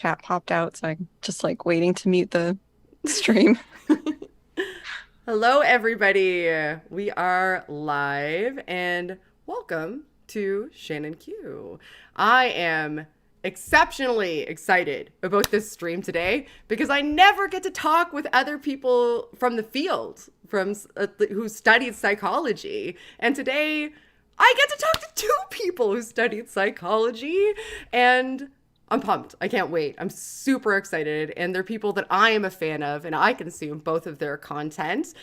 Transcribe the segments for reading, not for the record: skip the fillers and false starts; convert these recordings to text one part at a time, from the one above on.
chat popped out, so I'm just like waiting to mute the stream. Hello, everybody. We are live and welcome to Shannon Q. I am exceptionally excited about this stream today because I never get to talk with other people from the field, who studied psychology. And today I get to talk to two people who studied psychology, and I'm pumped. I can't wait. I'm super excited. And they're people that I am a fan of, and I consume both of their content.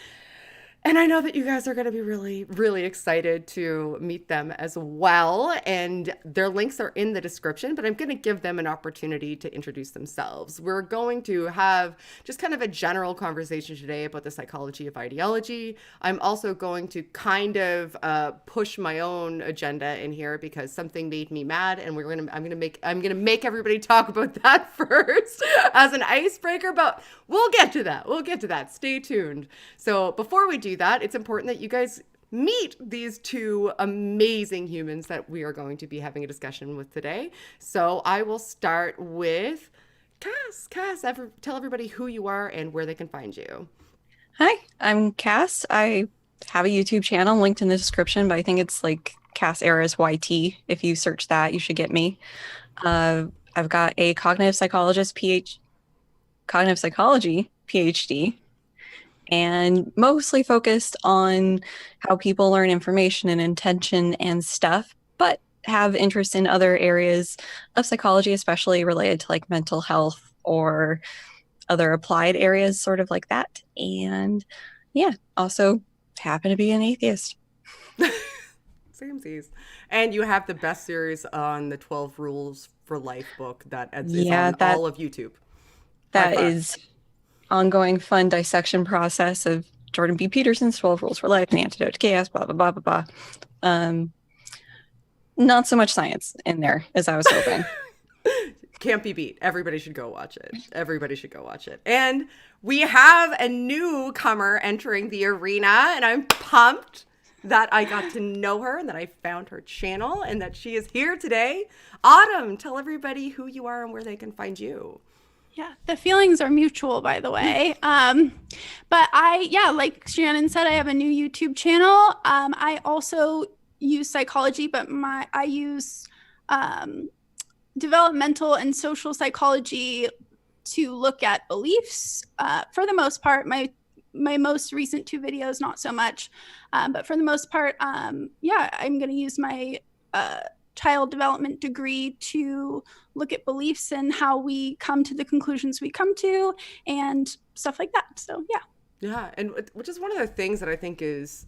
And I know that you guys are going to be really, really excited to meet them as well. And their links are in the description, but I'm going to give them an opportunity to introduce themselves. We're going to have just kind of a general conversation today about the psychology of ideology. I'm also going to kind of push my own agenda in here because something made me mad, and I'm gonna make everybody talk about that first as an icebreaker. But we'll get to that. We'll get to that. Stay tuned. So before we do that, it's important that you guys meet these two amazing humans that we are going to be having a discussion with today. So I will start with Cass. Tell everybody who you are and where they can find you. Hi, I'm Cass. I have a YouTube channel linked in the description, but I think it's like Cass Eris YT. If you search that, you should get me. I've got a cognitive psychology PhD, and mostly focused on how people learn information and intention and stuff, but have interest in other areas of psychology, especially related to like mental health or other applied areas, sort of like that. And yeah, also happen to be an atheist. Samesies. And you have the best series on the 12 Rules for Life book that is Yeah, on all of YouTube by that far. is ongoing fun dissection process of Jordan B. Peterson's 12 Rules for Life and the Antidote to Chaos, blah, blah, blah, blah, blah. Um, Not so much science in there as I was hoping. Can't be beat. Everybody should go watch it. Everybody should go watch it. And we have a newcomer entering the arena, and I'm pumped that I got to know her and that I found her channel and that she is here today. Autumn, tell everybody who you are and where they can find you. Yeah, the feelings are mutual, by the way. But like Shannon said, I have a new YouTube channel. I also use psychology, but I use developmental and social psychology to look at beliefs. For the most part, my most recent two videos, not so much. But for the most part, I'm going to use my child development degree to look at beliefs and how we come to the conclusions we come to and stuff like that. So Yeah, and which is one of the things that I think is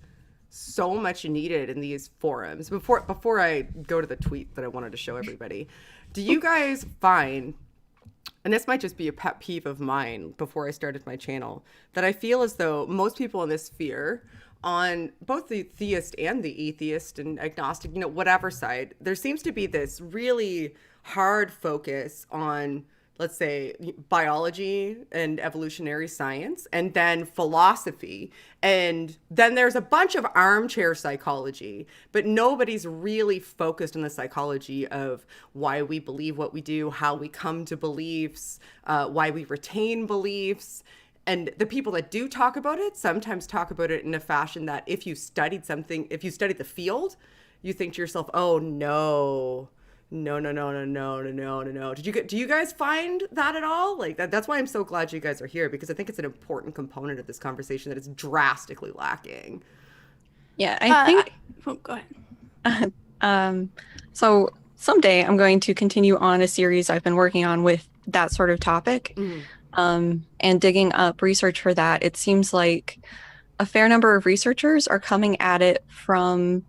so much needed in these forums. Before I go to the tweet that I wanted to show everybody, do you guys find, and this might just be a pet peeve of mine before I started my channel, that I feel as though most people in this sphere, on both the theist and the atheist and agnostic, whatever side, there seems to be this really hard focus on, let's say, biology and evolutionary science, and then philosophy. And then there's a bunch of armchair psychology, but nobody's really focused on the psychology of why we believe what we do, how we come to beliefs, why we retain beliefs. And the people that do talk about it sometimes talk about it in a fashion that if you studied the field, you think to yourself, oh no, no, no, no, no, no, no, no, no, no. Do you guys find that at all? Like that's why I'm so glad you guys are here, because I think it's an important component of this conversation that is drastically lacking. Yeah, I think. Go ahead. So someday I'm going to continue on a series I've been working on with that sort of topic. Mm-hmm. And digging up research for that. It seems like a fair number of researchers are coming at it from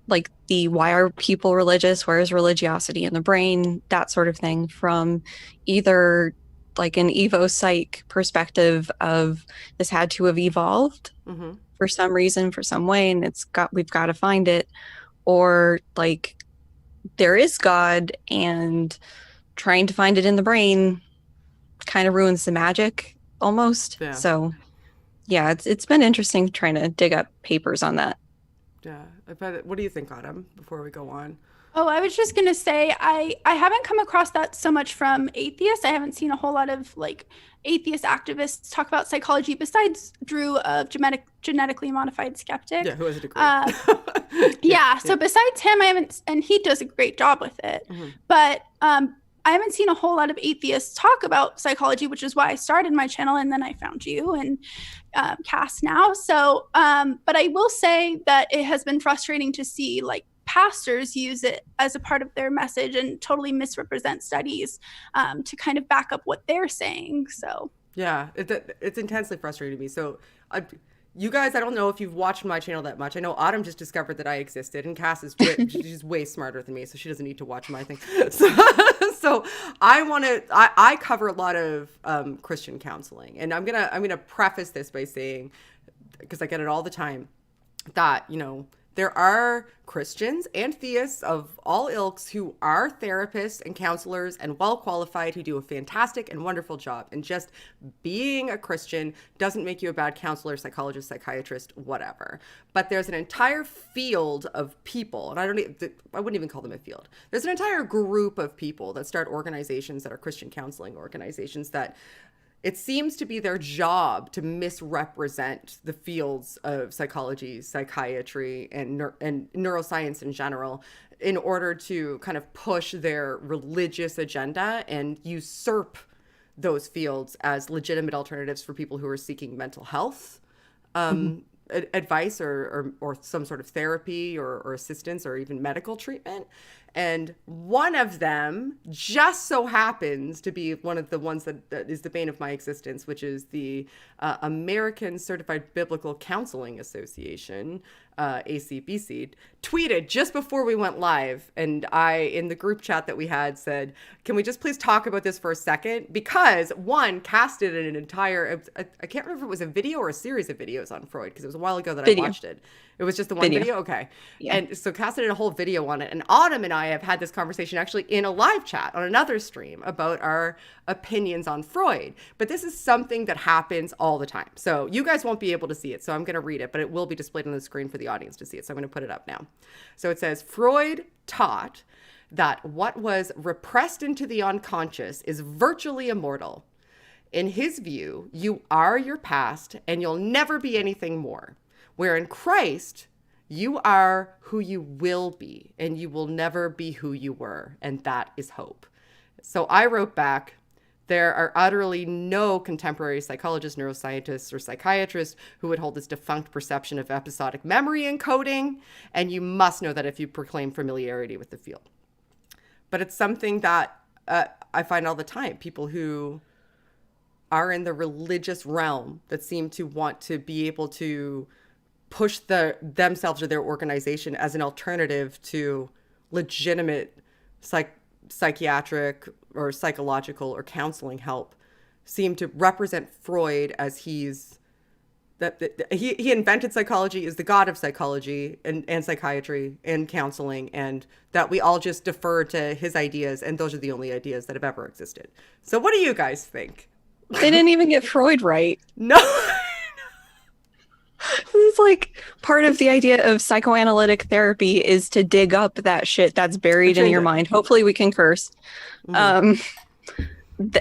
like the why are people religious, where is religiosity in the brain, that sort of thing, from either like an evo psych perspective of this had to have evolved for some reason, for some way, and we've got to find it, or like there is God and trying to find it in the brain kind of ruins the magic almost. Yeah. So yeah, it's been interesting trying to dig up papers on that. Yeah. What do you think, Autumn, before we go on? Oh, I was just gonna say I haven't come across that so much from atheists. I haven't seen a whole lot of like atheist activists talk about psychology besides Drew of genetically modified Yeah, skeptic. who has a degree? Uh, Yeah, yeah, yeah. so besides him, I haven't, and he does a great job with it. Hmm. But I haven't seen a whole lot of atheists talk about psychology, which is why I started my channel, and then I found you and Cass now. So, but I will say that it has been frustrating to see like pastors use it as a part of their message and totally misrepresent studies to kind of back up what they're saying. So, Yeah, it's intensely frustrating to me. So, I, you guys, I don't know if you've watched my channel that much. I know Autumn just discovered that I existed, and Cass is she's way smarter than me, so she doesn't need to watch my thing. So, so I cover a lot of Christian counseling, and I'm gonna preface this by saying, because I get it all the time, that, there are Christians and theists of all ilks who are therapists and counselors and well qualified, who do a fantastic and wonderful job. And just being a Christian doesn't make you a bad counselor, psychologist, psychiatrist, whatever. But there's an entire field of people, and I wouldn't even call them a field. There's an entire group of people that start organizations that are Christian counseling organizations that it seems to be their job to misrepresent the fields of psychology, psychiatry, and neuroscience in general in order to kind of push their religious agenda and usurp those fields as legitimate alternatives for people who are seeking mental health advice or some sort of therapy or assistance or even medical treatment. And one of them just so happens to be one of the ones that is the bane of my existence, which is the American Certified Biblical Counseling Association, ACBC, tweeted just before we went live. And I, in the group chat that we had, said, can we just please talk about this for a second? Because one, casted an entire, I can't remember if it was a video or a series of videos on Freud, because it was a while ago that I Video. watched it. It was just the one Video. video? Okay. Yeah. And so casted in a whole video on it. And Autumn and I have had this conversation actually in a live chat on another stream about our opinions on Freud. But this is something that happens all the time. So you guys won't be able to see it. So I'm going to read it, but it will be displayed on the screen for the audience to see it. So I'm going to put it up now. So it says, Freud taught that what was repressed into the unconscious is virtually immortal. In his view, you are your past and you'll never be anything more. Where in Christ, you are who you will be, and you will never be who you were, and that is hope. So I wrote back, there are utterly no contemporary psychologists, neuroscientists, or psychiatrists who would hold this defunct perception of episodic memory encoding, and you must know that if you proclaim familiarity with the field. But it's something that I find all the time, people who are in the religious realm that seem to want to be able to push themselves or their organization as an alternative to legitimate psychiatric or psychological or counseling help, seem to represent Freud as he invented psychology, is the god of psychology and psychiatry and counseling, and that we all just defer to his ideas, and those are the only ideas that have ever existed. So what do you guys think? They didn't even get Freud right. No. It's like part of the idea of psychoanalytic therapy is to dig up that shit that's buried in your mind. Hopefully we can curse. And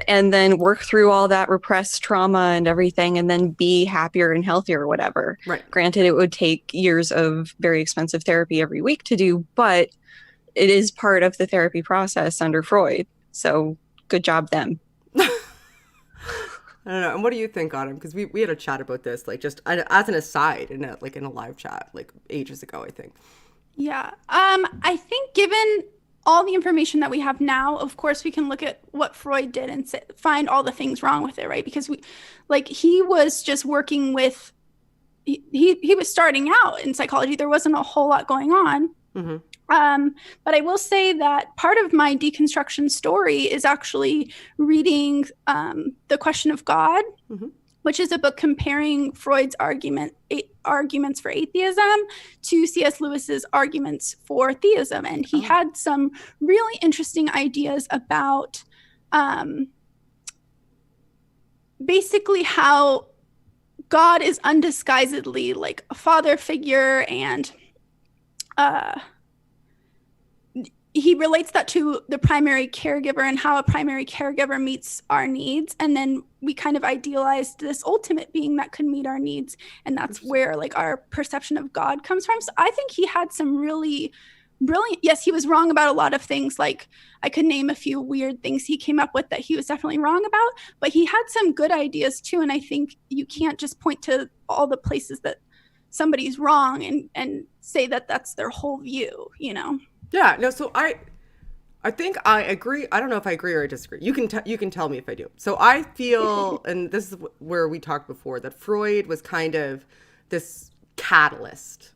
then work through all that repressed trauma and everything, and then be happier and healthier or whatever. Right. Granted, it would take years of very expensive therapy every week to do, but it is part of the therapy process under Freud. So good job them. I don't know. And what do you think, Autumn? Because we had a chat about this, like just as an aside in a live chat, like ages ago, I think. Yeah. I think given all the information that we have now, of course, we can look at what Freud did and find all the things wrong with it, right? Because he was just working with, he was starting out in psychology. There wasn't a whole lot going on. Mm-hmm. But I will say that part of my deconstruction story is actually reading The Question of God, Mm-hmm. which is a book comparing Freud's arguments for atheism to C.S. Lewis's arguments for theism. And he had some really interesting ideas about basically how God is undisguisedly like a father figure, and he relates that to the primary caregiver and how a primary caregiver meets our needs. And then we kind of idealized this ultimate being that could meet our needs. And that's where like our perception of God comes from. So I think he had some really brilliant, yes, he was wrong about a lot of things. Like I could name a few weird things he came up with that he was definitely wrong about, but he had some good ideas too. And I think you can't just point to all the places that somebody's wrong and say that that's their whole view, you know? Yeah, no, so I think I agree. I don't know if I agree or I disagree. You can tell me if I do. So I feel, and this is where we talked before, that Freud was kind of this catalyst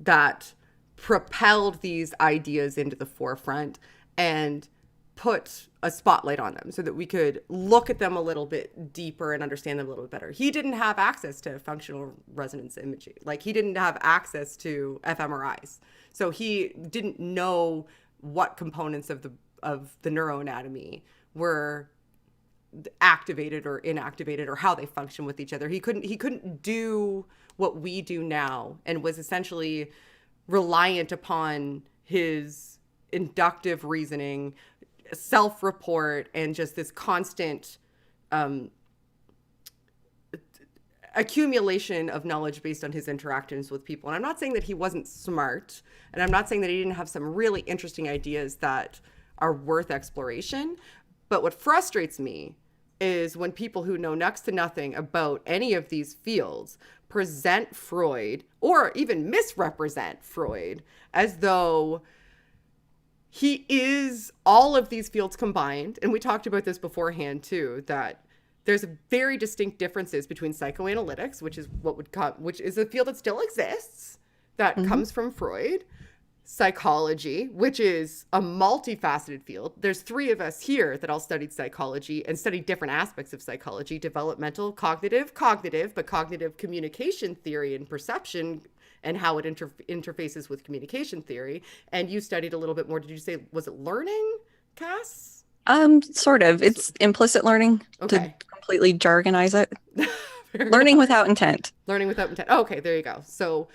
that propelled these ideas into the forefront and put a spotlight on them so that we could look at them a little bit deeper and understand them a little bit better. He didn't have access to functional resonance imaging. Like he didn't have access to fMRIs. So he didn't know what components of the neuroanatomy were activated or inactivated or how they function with each other. He couldn't do what we do now and was essentially reliant upon his inductive reasoning, self-report, and just this constant accumulation of knowledge based on his interactions with people. And I'm not saying that he wasn't smart, and I'm not saying that he didn't have some really interesting ideas that are worth exploration. But what frustrates me is when people who know next to nothing about any of these fields present Freud or even misrepresent Freud as though he is all of these fields combined. And we talked about this beforehand too, that there's very distinct differences between psychoanalytics, which is a field that still exists, that comes from Freud, psychology, which is a multifaceted field. There's three of us here that all studied psychology and studied different aspects of psychology: developmental, cognitive, but cognitive communication theory and perception and how it interfaces with communication theory. And you studied a little bit more. Did you say, was it learning, Cass? Sort of. It's implicit learning, okay, to completely jargonize it. Learning without intent. Learning without intent. Oh, okay, there you go. So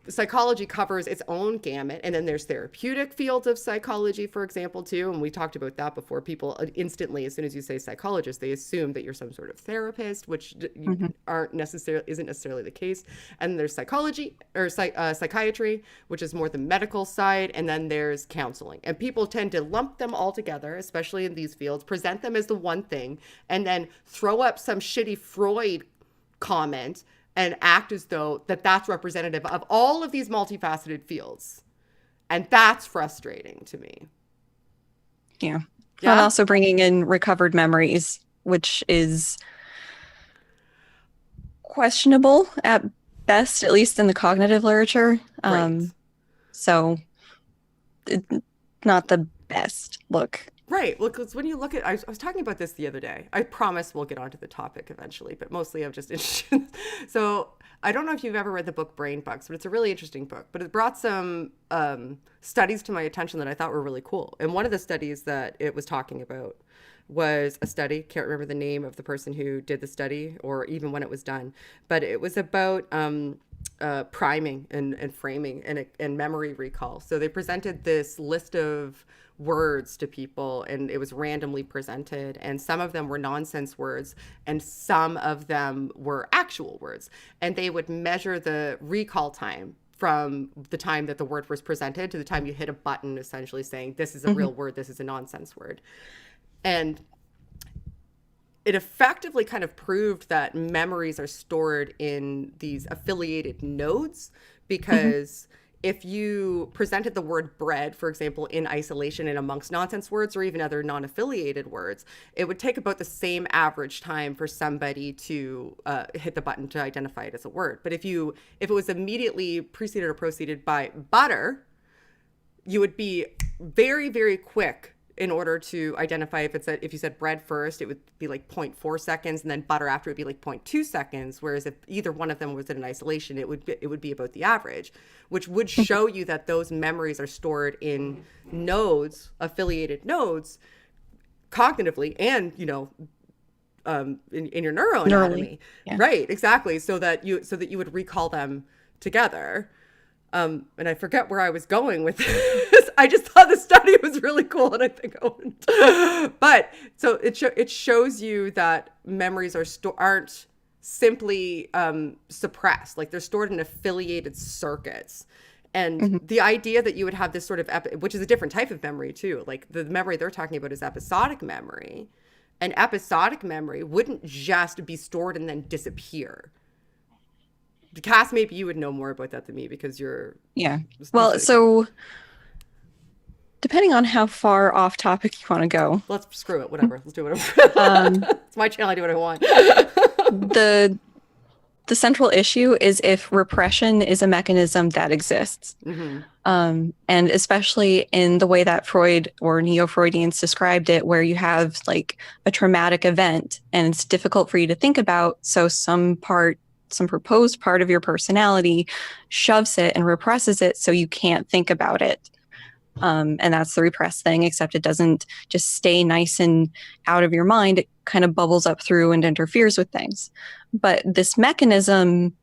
psychology covers its own gamut. And then there's therapeutic fields of psychology, for example, too. And we talked about that before. People instantly, as soon as you say psychologist, they assume that you're some sort of therapist, which isn't necessarily the case. And there's psychology or psychiatry, which is more the medical side. And then there's counseling. And people tend to lump them all together, especially in these fields, present them as the one thing, and then throw up some shitty Freud comment and act as though that's representative of all of these multifaceted fields. And that's frustrating to me. Yeah. And also bringing in recovered memories, which is questionable at best, at least in the cognitive literature. Right. So not the best look. Right. Well, because when you look at, I was talking about this the other day. I promise we'll get onto the topic eventually, but mostly I'm just interested. So I don't know if you've ever read the book Brain Bugs, but it's a really interesting book. But it brought some studies to my attention that I thought were really cool. And one of the studies that it was talking about was a study, can't remember the name of the person who did the study or even when it was done, but it was about priming and framing and memory recall. So they presented this list of words to people, and it was randomly presented, and some of them were nonsense words and some of them were actual words, and they would measure the recall time from the time that the word was presented to the time you hit a button essentially saying this is a real word, this is a nonsense word. And it effectively kind of proved that memories are stored in these affiliated nodes, because if you presented the word bread, for example, in isolation and amongst nonsense words or even other non-affiliated words, it would take about the same average time for somebody to hit the button to identify it as a word. But if it was immediately preceded or proceeded by butter, you would be very, very quick in order to identify if you said bread first, it would be like 0.4 seconds, and then butter after would be like 0.2 seconds. Whereas if either one of them was in isolation, it would be about the average, which would show you that those memories are stored in nodes, affiliated nodes, cognitively, and in your neuroanatomy. Yeah. Right, exactly. So that you would recall them together. And I forget where I was going with this. I just thought the study was really cool, and I think I wouldn't. But so it shows you that memories aren't simply suppressed, like they're stored in affiliated circuits. And the idea that you would have this sort of, which is a different type of memory too, like the memory they're talking about is episodic memory. And episodic memory wouldn't just be stored and then disappear. Cass, maybe you would know more about that than me because you're... Yeah. Well, so depending on how far off topic you want to go. Let's screw it, whatever. Let's do whatever. It's my channel, I do what I want. The central issue is if repression is a mechanism that exists. And especially in the way that Freud or Neo-Freudians described it, where you have like a traumatic event and it's difficult for you to think about. So some proposed part of your personality shoves it and represses it so you can't think about it. And that's the repressed thing, except it doesn't just stay nice and out of your mind. It kind of bubbles up through and interferes with things. But this mechanism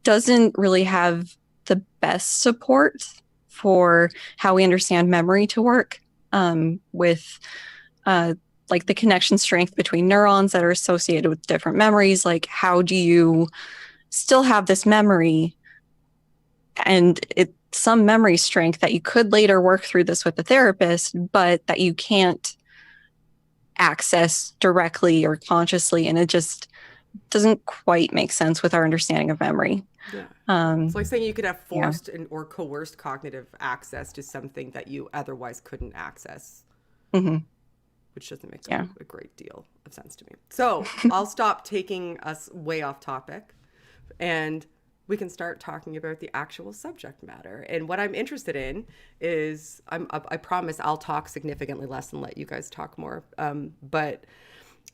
doesn't really have the best support for how we understand memory to work, with like the connection strength between neurons that are associated with different memories. Like, how do you still have this memory and some memory strength that you could later work through this with the therapist, but that you can't access directly or consciously, and it just doesn't quite make sense with our understanding of memory. It's like saying you could have forced or coerced cognitive access to something that you otherwise couldn't access, which doesn't make a great deal of sense to me. So I'll stop taking us way off topic, and we can start talking about the actual subject matter. And what I'm interested in is, I promise I'll talk significantly less and let you guys talk more. But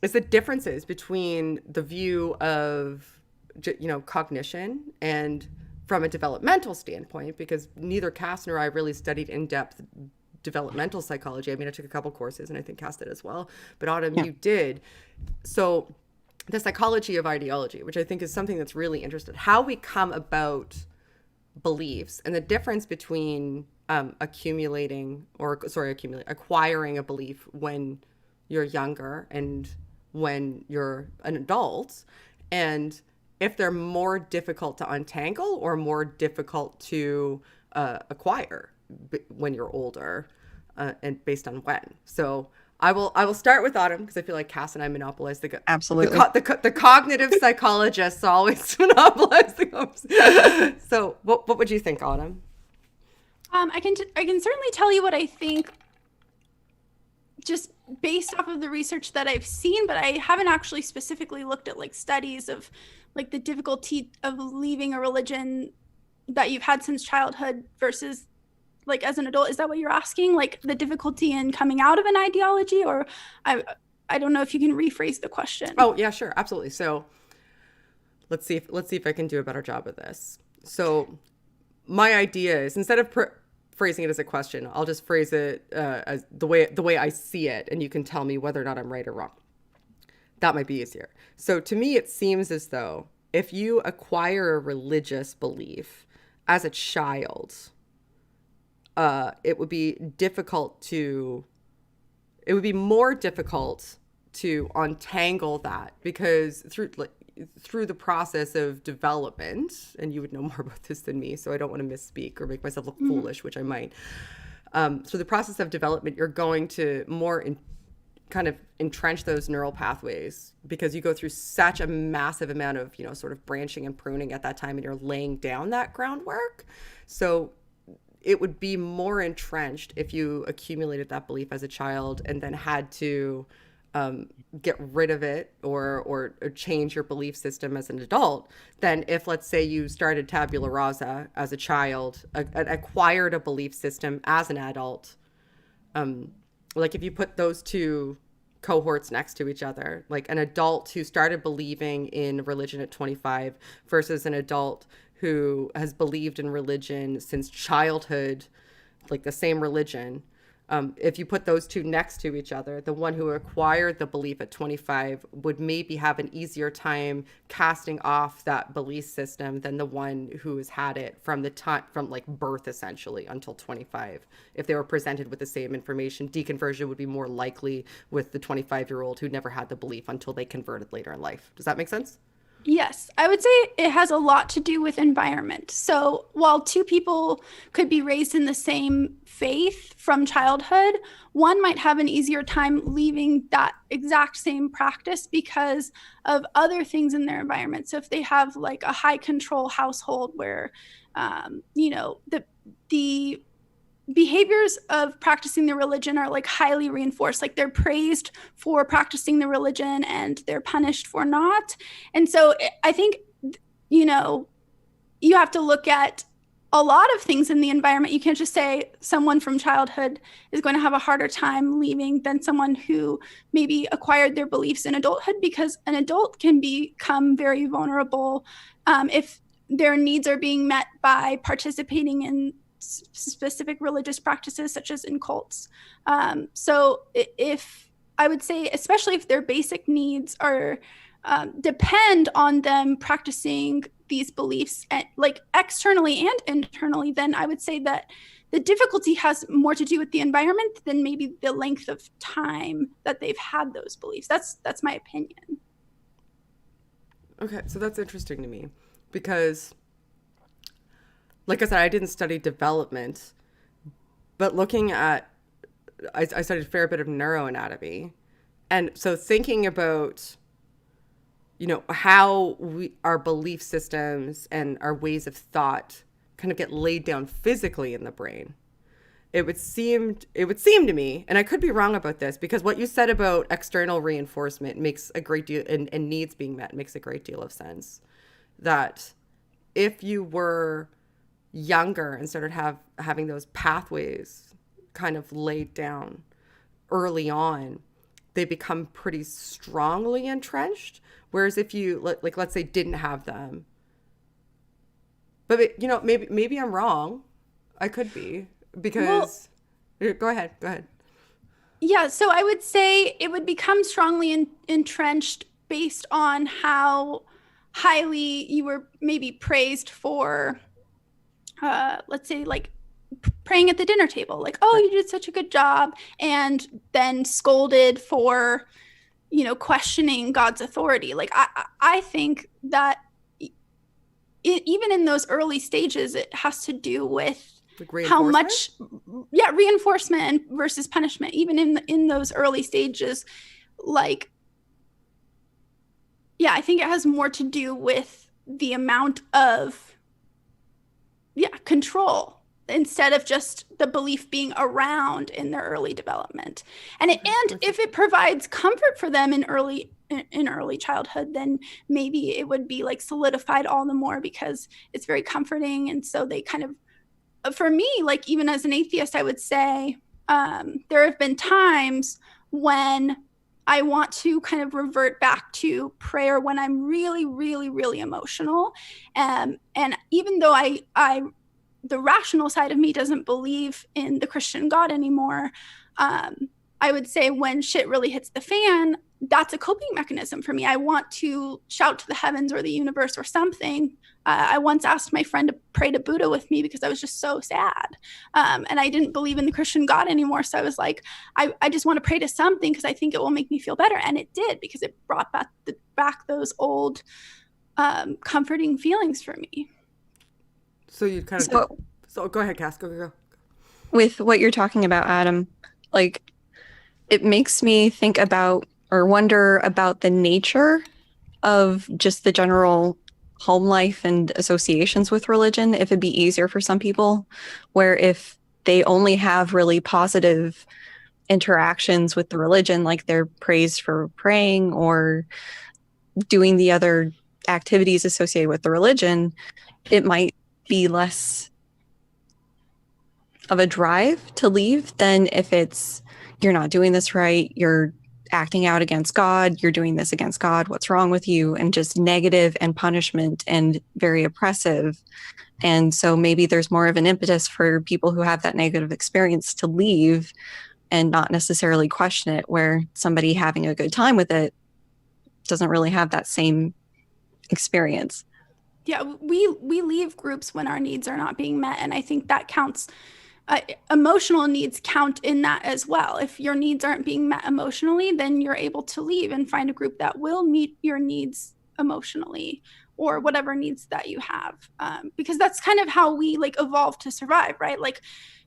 it's the differences between the view of, cognition and from a developmental standpoint, because neither Cass nor I really studied in-depth developmental psychology. I mean, I took a couple courses and I think Cass did as well, but Autumn, you did. So the psychology of ideology, which I think is something that's really interesting, how we come about beliefs and the difference between acquiring a belief when you're younger and when you're an adult, and if they're more difficult to untangle or more difficult to acquire when you're older, and based on when. So I will start with Autumn because I feel like Cass and I monopolize absolutely the cognitive psychologists always monopolize the conversation. So what would you think, Autumn? I can certainly tell you what I think just based off of the research that I've seen, but I haven't actually specifically looked at like studies of like the difficulty of leaving a religion that you've had since childhood versus like as an adult. Is that what you're asking? Like the difficulty in coming out of an ideology? Or I don't know if you can rephrase the question. Oh yeah, sure. Absolutely. So let's see if I can do a better job of this. So my idea is, instead of phrasing it as a question, I'll just phrase it as the way I see it, and you can tell me whether or not I'm right or wrong. That might be easier. So to me, it seems as though if you acquire a religious belief as a child, it would be more difficult to untangle that, because through the process of development, and you would know more about this than me, so I don't want to misspeak or make myself look foolish, which I might. Through the process of development, you're going to more kind of entrench those neural pathways, because you go through such a massive amount of, sort of branching and pruning at that time, and you're laying down that groundwork. So it would be more entrenched if you accumulated that belief as a child and then had to get rid of it or change your belief system as an adult, than if, let's say, you started tabula rasa as a child, acquired a belief system as an adult. Like if you put those two cohorts next to each other, like an adult who started believing in religion at 25 versus an adult who has believed in religion since childhood, like the same religion, If you put those two next to each other, the one who acquired the belief at 25 would maybe have an easier time casting off that belief system than the one who has had it from the time, from like birth essentially until 25. If they were presented with the same information, deconversion would be more likely with the 25-year-old who never had the belief until they converted later in life. Does that make sense? Yes, I would say it has a lot to do with environment. So while two people could be raised in the same faith from childhood, one might have an easier time leaving that exact same practice because of other things in their environment. So if they have like a high control household where, the behaviors of practicing the religion are like highly reinforced, like they're praised for practicing the religion and they're punished for not. And so I think you have to look at a lot of things in the environment. You can't just say someone from childhood is going to have a harder time leaving than someone who maybe acquired their beliefs in adulthood, because an adult can become very vulnerable if their needs are being met by participating in specific religious practices, such as in cults. So if I would say, especially if their basic needs are depend on them practicing these beliefs like externally and internally, then I would say that the difficulty has more to do with the environment than maybe the length of time that they've had those beliefs. That's my opinion. Okay, so that's interesting to me because, like I said, I didn't study development, but looking at, I studied a fair bit of neuroanatomy. And so thinking about, how our belief systems and our ways of thought kind of get laid down physically in the brain, it would seem to me, and I could be wrong about this, because what you said about external reinforcement makes a great deal, and needs being met makes a great deal of sense. That if you were younger and started having those pathways kind of laid down early on, they become pretty strongly entrenched. Whereas if you like let's say didn't have them, but maybe I'm wrong. I could be, because go ahead. Yeah, so I would say it would become strongly entrenched based on how highly you were maybe praised for let's say like praying at the dinner table, like, oh, you did such a good job, and then scolded for questioning God's authority. Like I think that even in those early stages, it has to do with like how much reinforcement versus punishment. Even in those early stages, like, yeah, I think it has more to do with the amount of control instead of just the belief being around in their early development. And if it provides comfort for them in early childhood, then maybe it would be like solidified all the more because it's very comforting. And so they kind of, for me, like even as an atheist, I would say there have been times when I want to kind of revert back to prayer when I'm really, really, really emotional. And even though the rational side of me doesn't believe in the Christian God anymore, I would say when shit really hits the fan, that's a coping mechanism for me. I want to shout to the heavens or the universe or something. I once asked my friend to pray to Buddha with me because I was just so sad. And I didn't believe in the Christian God anymore. So I was like, I just want to pray to something because I think it will make me feel better. And it did, because it brought back those old comforting feelings for me. So you kind of... So go ahead, Cass. Go. With what you're talking about, Adam, like, it makes me think about or wonder about the nature of just the general home life and associations with religion. If it'd be easier for some people, where if they only have really positive interactions with the religion, like they're praised for praying or doing the other activities associated with the religion, it might be less of a drive to leave than if it's, you're not doing this right, you're acting out against God. You're doing this against God. What's wrong with you? And just negative and punishment and very oppressive. And so maybe there's more of an impetus for people who have that negative experience to leave and not necessarily question it, where somebody having a good time with it doesn't really have that same experience. Yeah, we leave groups when our needs are not being met, and I think that counts. Emotional needs count in that as well. If your needs aren't being met emotionally, then you're able to leave and find a group that will meet your needs emotionally, or whatever needs that you have, because that's kind of how we like evolve to survive, right? Like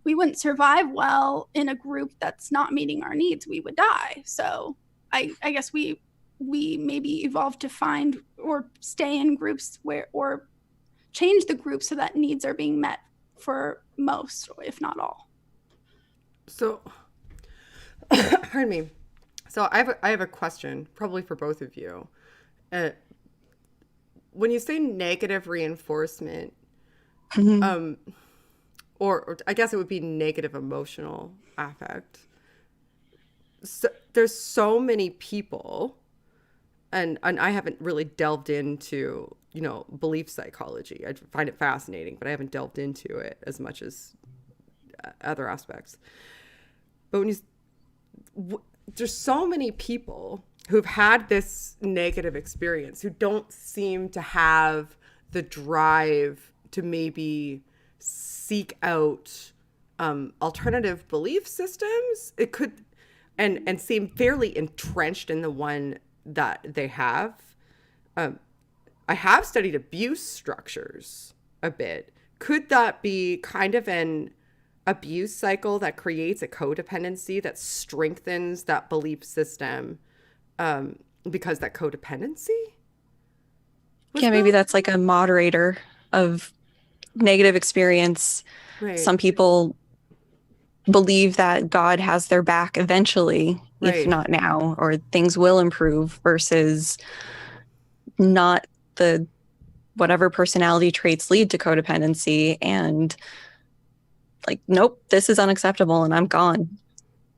we wouldn't survive well in a group that's not meeting our needs. We would die. So I guess we maybe evolve to find or stay in groups where, or change the group so that needs are being met for most, if not all. So, pardon me. So I have a question, probably for both of you. When you say negative reinforcement, or I guess it would be negative emotional affect. So there's so many people, and I haven't really delved into, belief psychology. I find it fascinating, but I haven't delved into it as much as other aspects. But there's so many people who've had this negative experience who don't seem to have the drive to maybe seek out alternative belief systems. It could, and seem fairly entrenched in the one that they have. I have studied abuse structures a bit. Could that be kind of an abuse cycle that creates a codependency that strengthens that belief system, because that codependency? Yeah, maybe that's like a moderator of negative experience. Right. Some people believe that God has their back eventually, Right. if not now, or things will improve, versus not the whatever personality traits lead to codependency, and like, nope, this is unacceptable and I'm gone.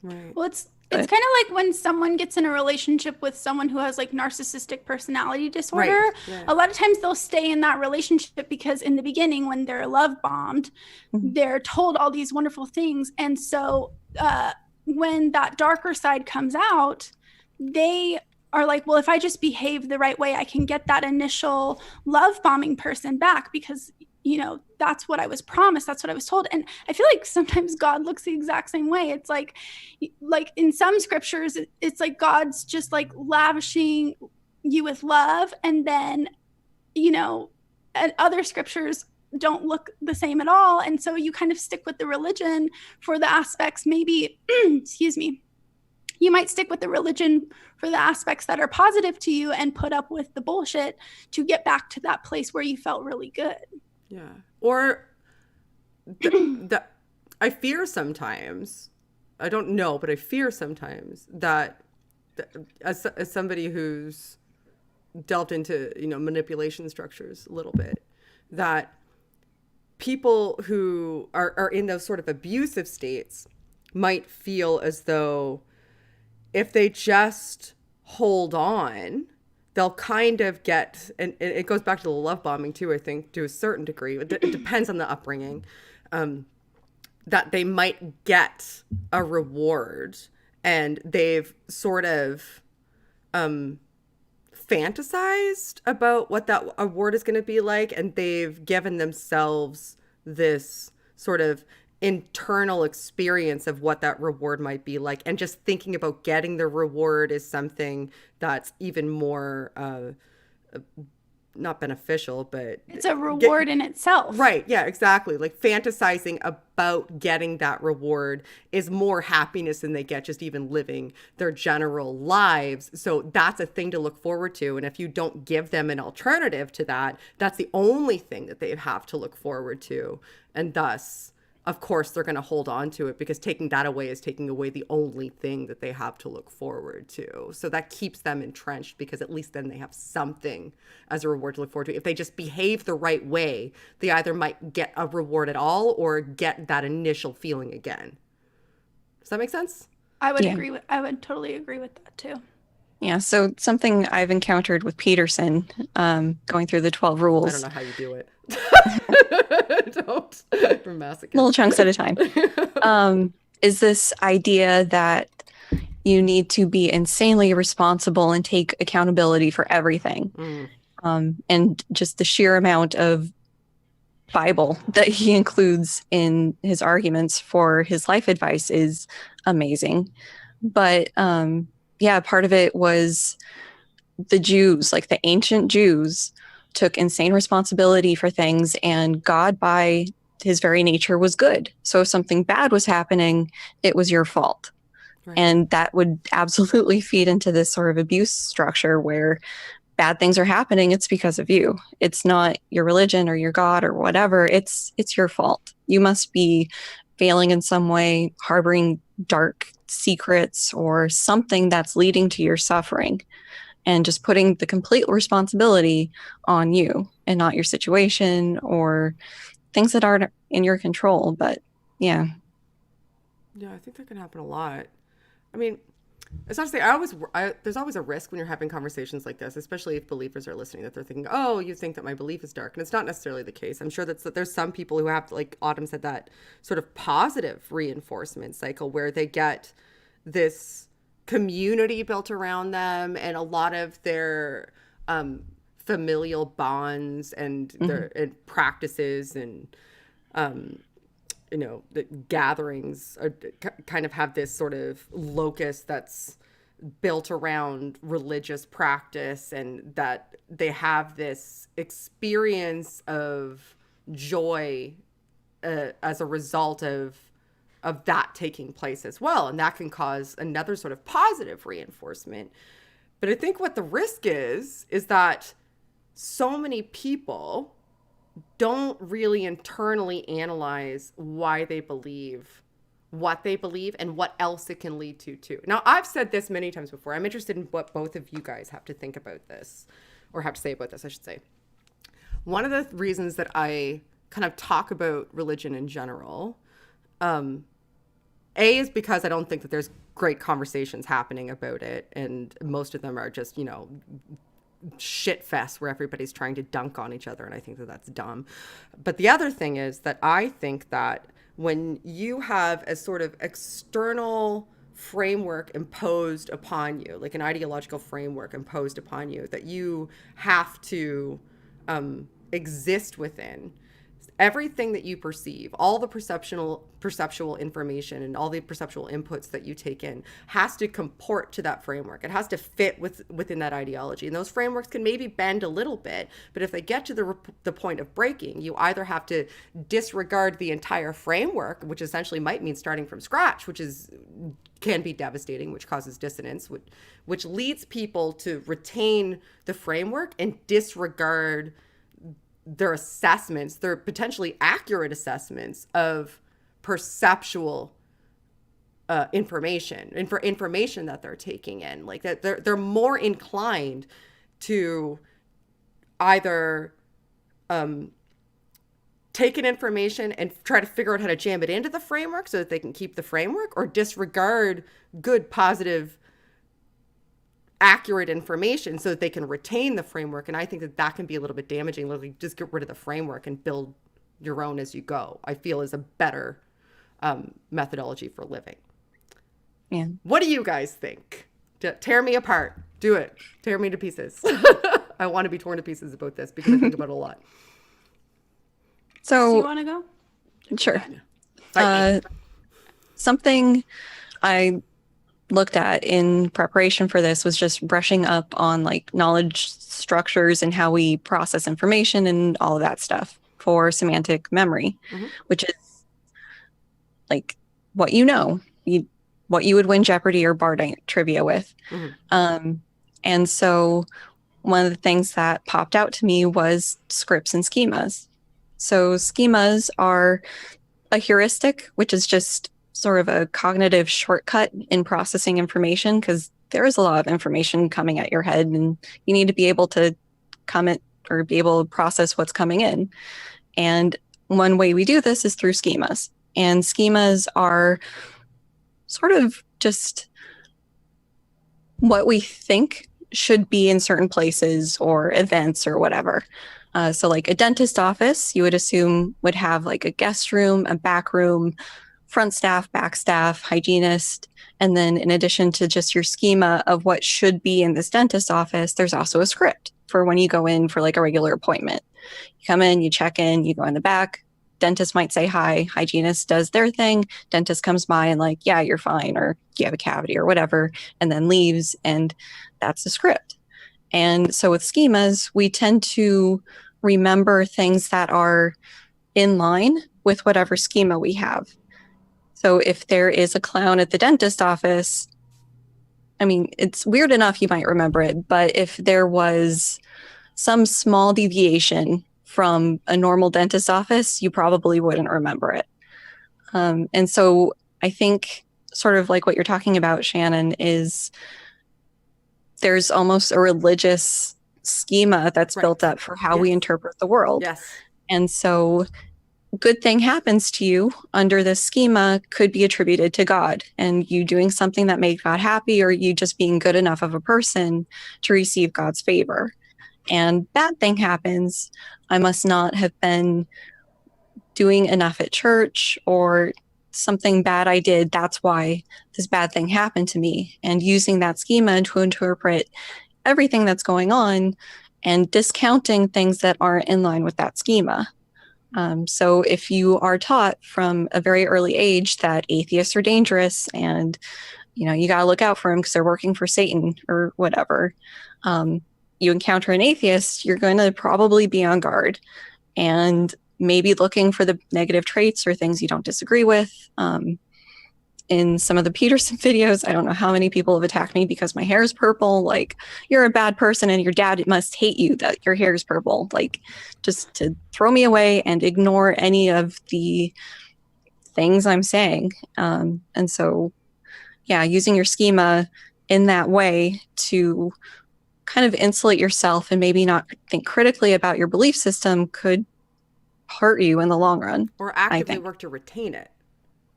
Right. Well, it's kind of like when someone gets in a relationship with someone who has like narcissistic personality disorder. Right. Yeah. A lot of times they'll stay in that relationship because in the beginning, when they're love bombed, they're told all these wonderful things. And so when that darker side comes out, they are like, well, if I just behave the right way, I can get that initial love bombing person back, because that's what I was promised. That's what I was told. And I feel like sometimes God looks the exact same way. It's like in some scriptures, it's like God's just like lavishing you with love. And then, and other scriptures don't look the same at all. And so you kind of stick with the religion for the aspects, maybe, excuse me, you might stick with the religion for the aspects that are positive to you and put up with the bullshit to get back to that place where you felt really good. Yeah. Or I fear sometimes, I don't know, but I fear sometimes that as somebody who's delved into, manipulation structures a little bit, that people who are in those sort of abusive states might feel as though if they just hold on, they'll kind of get, and it goes back to the love bombing too, I think, to a certain degree. It depends on the upbringing, that they might get a reward, and they've sort of fantasized about what that award is going to be like, and they've given themselves this sort of internal experience of what that reward might be like, and just thinking about getting the reward is something that's even more not beneficial, but it's a reward in itself. Right. Yeah, exactly. Like fantasizing about getting that reward is more happiness than they get just even living their general lives. So that's a thing to look forward to. And if you don't give them an alternative to that, that's the only thing that they have to look forward to. And thus, of course, they're going to hold on to it, because taking that away is taking away the only thing that they have to look forward to. So that keeps them entrenched, because at least then they have something as a reward to look forward to. If they just behave the right way, they either might get a reward at all or get that initial feeling again. Does that make sense? Yeah. I would totally agree with that too. Yeah. So something I've encountered with Peterson, going through the 12 I don't rules, know how you do it. Don't. We're little masochists. chunks at a time, is this idea that you need to be insanely responsible and take accountability for everything. Mm. And just the sheer amount of Bible that he includes in his arguments for his life advice is amazing. But yeah, part of it was the Jews, like the ancient Jews, took insane responsibility for things, and God, by his very nature, was good. So if something bad was happening, it was your fault. Right. And that would absolutely feed into this sort of abuse structure where bad things are happening, it's because of you. It's not your religion or your God or whatever. It's your fault. You must be failing in some way, harboring dark secrets or something that's leading to your suffering, and just putting the complete responsibility on you and not your situation or things that aren't in your control. But yeah. Yeah, I think that can happen a lot. I mean, it's not to say there's always a risk when you're having conversations like this, especially if believers are listening, that they're thinking, oh, you think that my belief is dark. And it's not necessarily the case. I'm sure that there's some people who have, like Autumn said, that sort of positive reinforcement cycle where they get this community built around them and a lot of their familial bonds and their and practices and the gatherings are, kind of have this sort of locus that's built around religious practice, and that they have this experience of joy as a result of that taking place as well. And that can cause another sort of positive reinforcement. But I think what the risk is that so many people don't really internally analyze why they believe what they believe and what else it can lead to too. Now, I've said this many times before. I'm interested in what both of you guys have to think about this, or have to say about this, I should say. One of the reasons that I kind of talk about religion in general, is because I don't think that there's great conversations happening about it, and most of them are just, shit fest where everybody's trying to dunk on each other, and I think that that's dumb. But the other thing is that I think that when you have a sort of external framework imposed upon you, like an ideological framework imposed upon you that you have to exist within, everything that you perceive, all the perceptual information and all the perceptual inputs that you take in has to comport to that framework. It has to fit within that ideology. And those frameworks can maybe bend a little bit, but if they get to the point of breaking, you either have to disregard the entire framework, which essentially might mean starting from scratch, which can be devastating, which causes dissonance, which leads people to retain the framework and disregard their assessments, their potentially accurate assessments of perceptual information and for information that they're taking in. Like that they're more inclined to either take an information and try to figure out how to jam it into the framework so that they can keep the framework, or disregard good, positive, accurate information so that they can retain the framework. And I think that can be a little bit damaging. Literally just get rid of the framework and build your own as you go, I feel is a better methodology for living. Yeah. What do you guys think? Tear me apart. Do it. Tear me to pieces. I want to be torn to pieces about this because I think about it a lot. So you want to go? Sure. Something I looked at in preparation for this was just brushing up on like knowledge structures and how we process information and all of that stuff for semantic memory, which is like what what you would win Jeopardy or Bard trivia with. And so one of the things that popped out to me was scripts and schemas. So schemas are a heuristic, which is just sort of a cognitive shortcut in processing information, because there is a lot of information coming at your head and you need to be able to comment or be able to process what's coming in. And one way we do this is through schemas. And schemas are sort of just what we think should be in certain places or events or whatever. So like a dentist office, you would assume would have like a guest room, a back room, front staff, back staff, hygienist. And then in addition to just your schema of what should be in this dentist office, there's also a script for when you go in for like a regular appointment. You come in, you check in, you go in the back. Dentist might say hi, hygienist does their thing, dentist comes by and like, yeah, you're fine, or you have a cavity or whatever, and then leaves, and that's the script. And so with schemas, we tend to remember things that are in line with whatever schema we have. So if there is a clown at the dentist office, I mean, it's weird enough you might remember it, but if there was some small deviation from a normal dentist office, you probably wouldn't remember it. And so I think sort of like what you're talking about, Shannon, is there's almost a religious schema that's built up for how we interpret the world. Yes. And so good thing happens to you under this schema could be attributed to God and you doing something that made God happy, or you just being good enough of a person to receive God's favor. And bad thing happens, I must not have been doing enough at church, or something bad I did, that's why this bad thing happened to me. And using that schema to interpret everything that's going on and discounting things that aren't in line with that schema. So if you are taught from a very early age that atheists are dangerous and, you know, you got to look out for them because they're working for Satan or whatever, you encounter an atheist, you're going to probably be on guard and maybe looking for the negative traits or things you don't disagree with. In some of the Peterson videos, I don't know how many people have attacked me because my hair is purple. Like, you're a bad person and your dad must hate you that your hair is purple. Like, just to throw me away and ignore any of the things I'm saying. And so, yeah, using your schema in that way to kind of insulate yourself and maybe not think critically about your belief system could hurt you in the long run. Or actively work to retain it.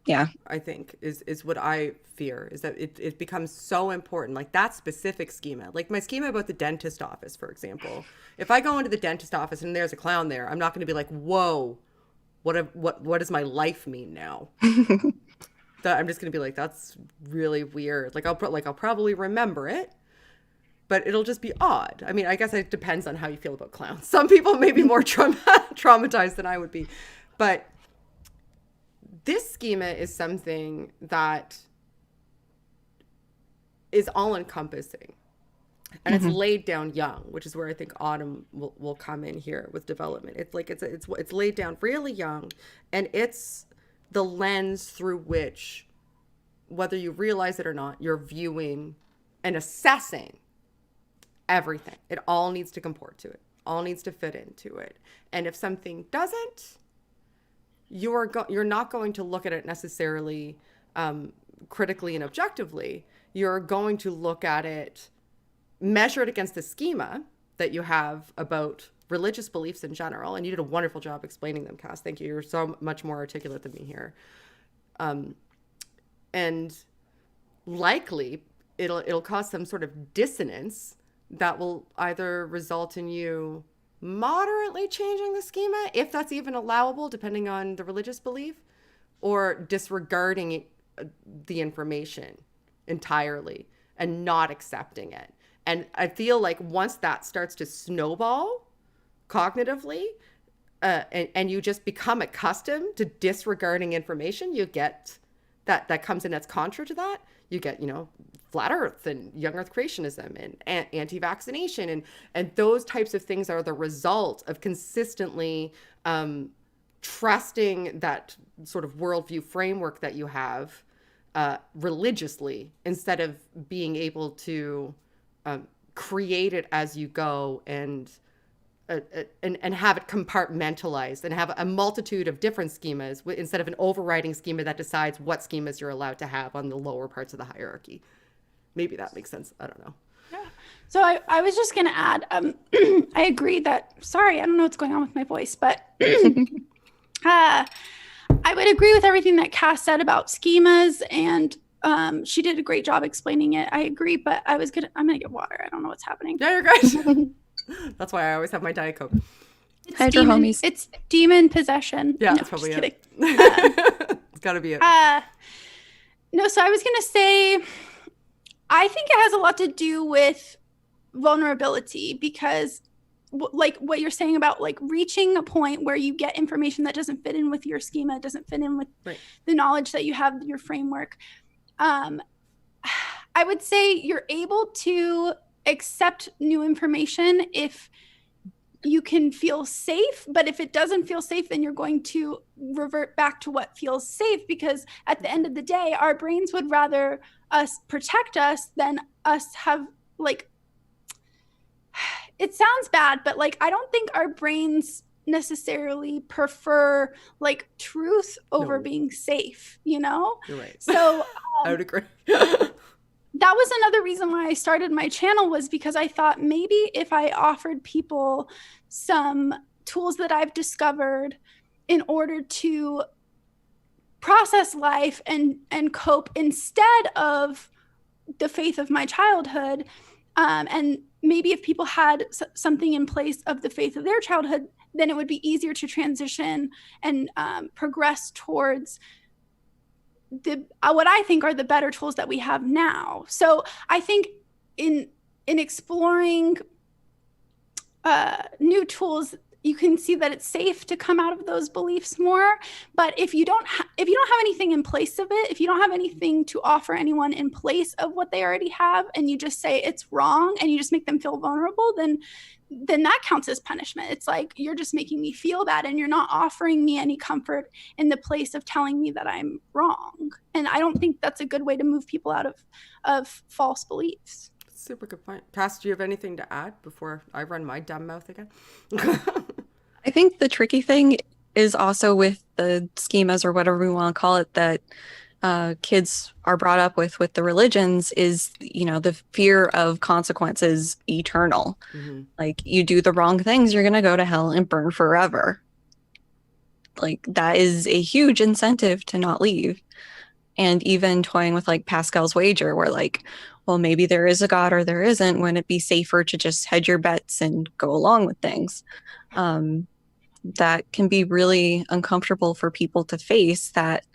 Yeah, I think is what I fear, is that it becomes so important. Like that specific schema, like my schema about the dentist office, for example. If I go into the dentist office and there's a clown there, I'm not going to be like, whoa, what does my life mean now? I'm just going to be like, that's really weird. Like I'll probably remember it, but it'll just be odd. I mean, I guess it depends on how you feel about clowns. Some people may be more traumatized than I would be, but this schema is something that is all-encompassing, and it's laid down young, which is where I think Autumn will come in here with development. It's like it's laid down really young, and it's the lens through which, whether you realize it or not, you're viewing and assessing everything. It all needs to comport to it, all needs to fit into it, and if something doesn't, you're not going to look at it necessarily critically and objectively. You're going to look at it, measure it against the schema that you have about religious beliefs in general. And you did a wonderful job explaining them, Cass. Thank you. You're so much more articulate than me here. And likely it'll cause some sort of dissonance that will either result in you moderately changing the schema, if that's even allowable, depending on the religious belief, or disregarding the information entirely and not accepting it. And I feel like once that starts to snowball cognitively, and you just become accustomed to disregarding information, you get that comes in that's contra to that. You get, flat earth and young earth creationism and anti-vaccination. And those types of things are the result of consistently trusting that sort of worldview framework that you have religiously, instead of being able to create it as you go and have it compartmentalized and have a multitude of different schemas instead of an overriding schema that decides what schemas you're allowed to have on the lower parts of the hierarchy. Maybe that makes sense. I don't know. Yeah. So I was just going to add, I agree that, sorry, I don't know what's going on with my voice, but I would agree with everything that Cass said about schemas. And She did a great job explaining it. I agree, but I'm gonna get water. I don't know what's happening. Yeah, you're good. That's why I always have my Diet Coke. Hydro homies. It's demon possession. Yeah, no, that's probably just it. kidding. It's gotta be it. No, so I was gonna say, I think it has a lot to do with vulnerability, because like what you're saying about like reaching a point where you get information that doesn't fit in with your schema, doesn't fit in with the knowledge that you have, your framework. I would say you're able to accept new information if you can feel safe, but if it doesn't feel safe, then you're going to revert back to what feels safe, because at the end of the day, our brains would rather us protect us than us have, like, it sounds bad, but like I don't think our brains necessarily prefer like truth over being safe, you know? You're right. So I would agree. That was another reason why I started my channel, was because I thought maybe if I offered people some tools that I've discovered in order to process life and cope instead of the faith of my childhood, and maybe if people had something in place of the faith of their childhood, then it would be easier to transition and progress towards what I think are the better tools that we have now. So I think in exploring new tools, you can see that it's safe to come out of those beliefs more. But if you don't have anything in place of it, if you don't have anything to offer anyone in place of what they already have, and you just say it's wrong and you just make them feel vulnerable, then that counts as punishment. It's like, you're just making me feel bad and you're not offering me any comfort in the place of telling me that I'm wrong. And I don't think that's a good way to move people out of false beliefs. Super good point. Cass, do you have anything to add before I run my dumb mouth again? I think the tricky thing is also with the schemas, or whatever we want to call it, that kids are brought up with the religions, is, you know, the fear of consequences eternal. Mm-hmm. Like, you do the wrong things, you're going to go to hell and burn forever. Like, that is a huge incentive to not leave. And even toying with like Pascal's wager, where like, well, maybe there is a God or there isn't. Wouldn't it be safer to just hedge your bets and go along with things? That can be really uncomfortable for people to face, that,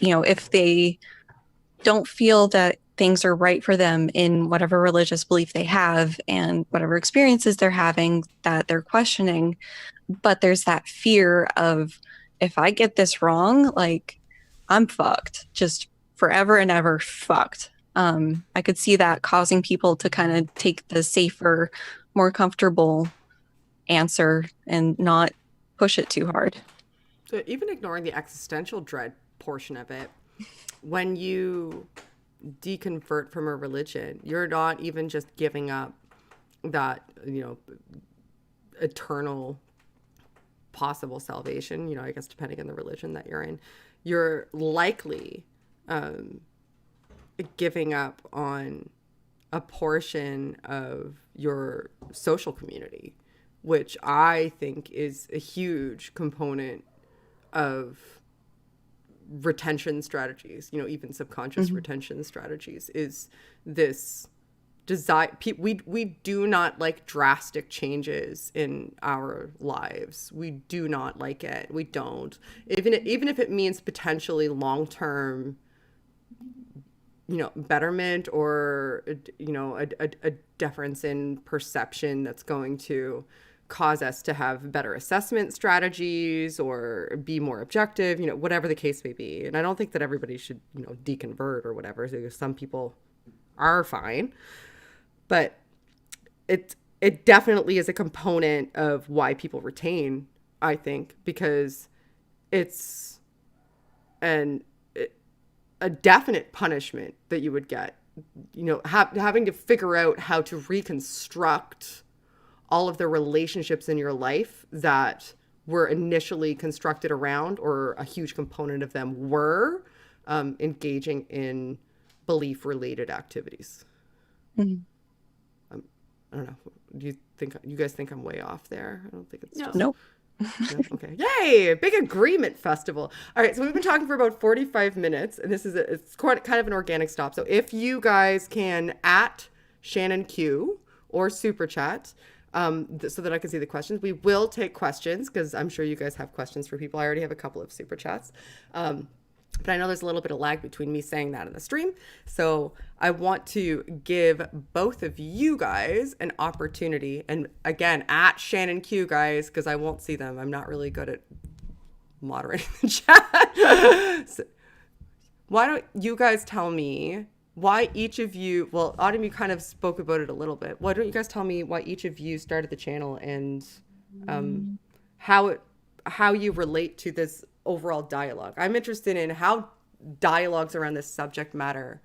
you know, if they don't feel that things are right for them in whatever religious belief they have and whatever experiences they're having that they're questioning, but there's that fear of, if I get this wrong, like, I'm fucked, just forever and ever fucked. I could see that causing people to kind of take the safer, more comfortable answer and not push it too hard. So even ignoring the existential dread portion of it, when you deconvert from a religion, you're not even just giving up that, you know, eternal possible salvation, you know, I guess depending on the religion that you're in, you're likely giving up on a portion of your social community, which I think is a huge component of retention strategies, you know, even subconscious retention strategies, is this desire. We do not like drastic changes in our lives. We do not like it. We don't. Even if it means potentially long-term, you know, betterment, or, you know, a difference in perception that's going to cause us to have better assessment strategies or be more objective, you know, whatever the case may be. And I don't think that everybody should, you know, deconvert or whatever. So some people are fine, but it definitely is a component of why people retain, I think, because it's a definite punishment that you would get, you know, having to figure out how to reconstruct all of the relationships in your life that were initially constructed around, or a huge component of them were engaging in belief-related activities. Mm-hmm. I don't know. Do you guys think I'm way off there? I don't think it's Nope. No? Okay. Yay! Big agreement festival. All right. So we've been talking for about 45 minutes, and it's quite kind of an organic stop. So if you guys can at Shannon Q or super chat, so that I can see the questions. We will take questions because I'm sure you guys have questions for people. I already have a couple of super chats. But I know there's a little bit of lag between me saying that in the stream. So I want to give both of you guys an opportunity. And again, at Shannon Q, guys, because I won't see them. I'm not really good at moderating the chat. So why don't you guys tell me why each of you, well, Autumn, you kind of spoke about it a little bit. Why don't you guys tell me why each of you started the channel and how you relate to this overall dialogue. I'm interested in how dialogues around this subject matter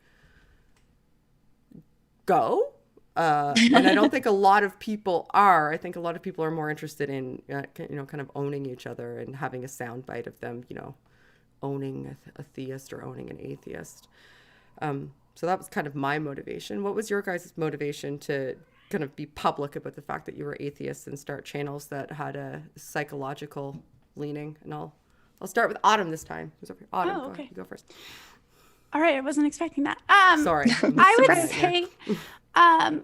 go. And I don't think a lot of people are. I think a lot of people are more interested in, kind of owning each other and having a soundbite of them, owning a theist or owning an atheist. So that was kind of my motivation. What was your guys' motivation to kind of be public about the fact that you were atheists and start channels that had a psychological leaning? And I'll start with Autumn this time. Who's over here? Autumn, Oh, okay. You go first. All right, I wasn't expecting that. Sorry. I would say, I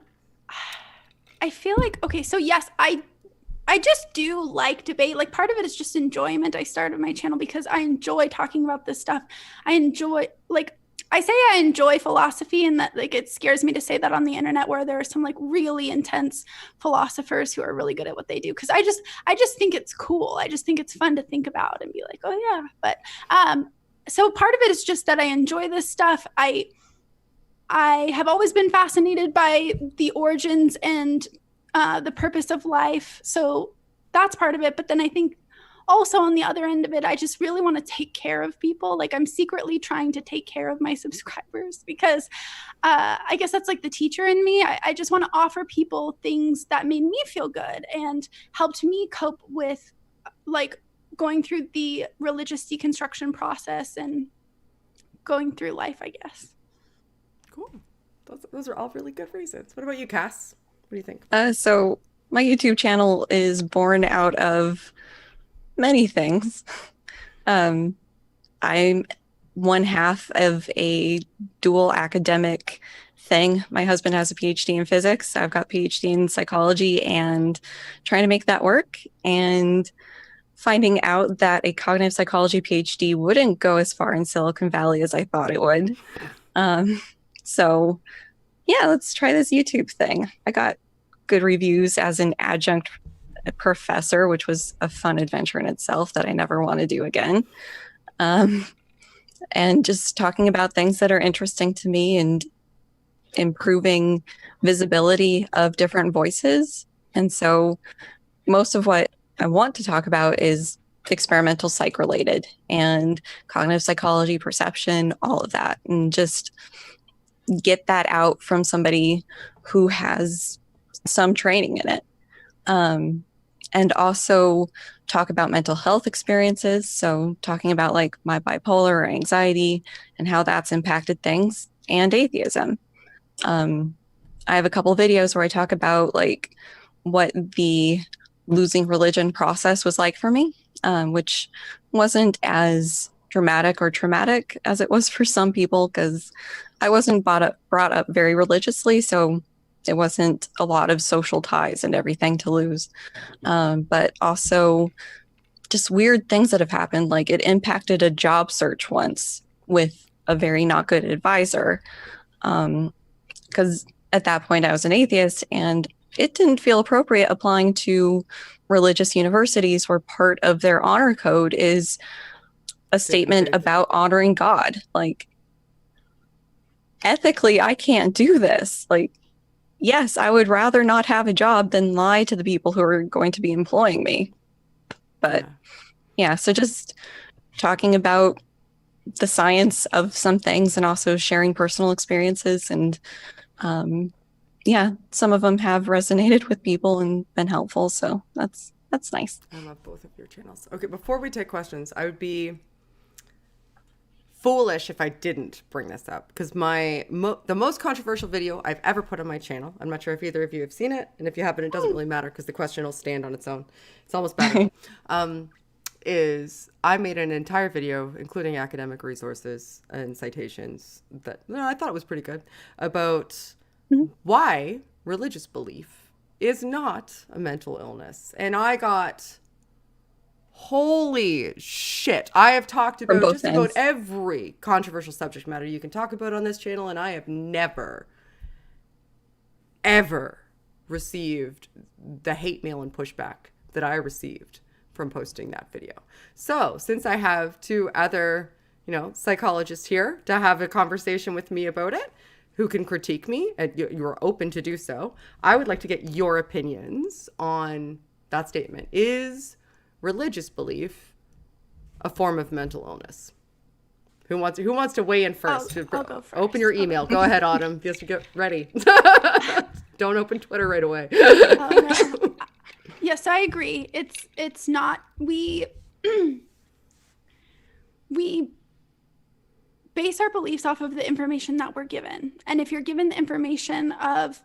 feel like, okay, so yes, I just do like debate. Like part of it is just enjoyment. I started my channel because I enjoy talking about this stuff. I enjoy, like, I say I enjoy philosophy, and that like it scares me to say that on the internet where there are some like really intense philosophers who are really good at what they do, because I just think it's cool. I just think it's fun to think about and be like, oh yeah. But so part of it is just that I enjoy this stuff. I have always been fascinated by the origins and the purpose of life. So that's part of it. But then I think also on the other end of it, I just really want to take care of people. Like I'm secretly trying to take care of my subscribers because I guess that's like the teacher in me. I just want to offer people things that made me feel good and helped me cope with like going through the religious deconstruction process and going through life, I guess. Cool. Those are all really good reasons. What about you, Cass? What do you think? So my YouTube channel is born out of many things. I'm one half of a dual academic thing. My husband has a PhD in physics. I've got PhD in psychology, and trying to make that work and finding out that a cognitive psychology PhD wouldn't go as far in Silicon Valley as I thought it would. So yeah, let's try this YouTube thing. I got good reviews as an adjunct professor, which was a fun adventure in itself that I never want to do again. And just talking about things that are interesting to me and improving visibility of different voices. And so most of what I want to talk about is experimental psych related and cognitive psychology, perception, all of that, and just get that out from somebody who has some training in it. And also talk about mental health experiences. So talking about like my bipolar or anxiety and how that's impacted things, and atheism. I have a couple of videos where I talk about like what the losing religion process was like for me, which wasn't as dramatic or traumatic as it was for some people, because I wasn't brought up very religiously, so it wasn't a lot of social ties and everything to lose. But also just weird things that have happened. Like it impacted a job search once with a very not good advisor. Because at that point I was an atheist, and it didn't feel appropriate applying to religious universities where part of their honor code is a statement about honoring God. Like ethically, I can't do this. Like, yes, I would rather not have a job than lie to the people who are going to be employing me. But yeah, so just talking about the science of some things and also sharing personal experiences. And yeah, some of them have resonated with people and been helpful. So that's nice. I love both of your channels. Okay, before we take questions, I would be foolish if I didn't bring this up, because the most controversial video I've ever put on my channel, I'm not sure if either of you have seen it, and if you haven't, it doesn't really matter because the question will stand on its own. It's almost better. Is I made an entire video, including academic resources and citations that I thought it was pretty good, about why religious belief is not a mental illness. And I got, holy shit, I have talked about just about every controversial subject matter you can talk about on this channel, and I have never, ever received the hate mail and pushback that I received from posting that video. So since I have two other, psychologists here to have a conversation with me about it, who can critique me, and you're open to do so, I would like to get your opinions on that statement. Is religious belief a form of mental illness? Who wants to weigh in first? I'll go first. Open your email. Go ahead, Autumn. Just get ready. Don't open Twitter right away. No. Yes, I agree. It's not, we base our beliefs off of the information that we're given. And if you're given the information of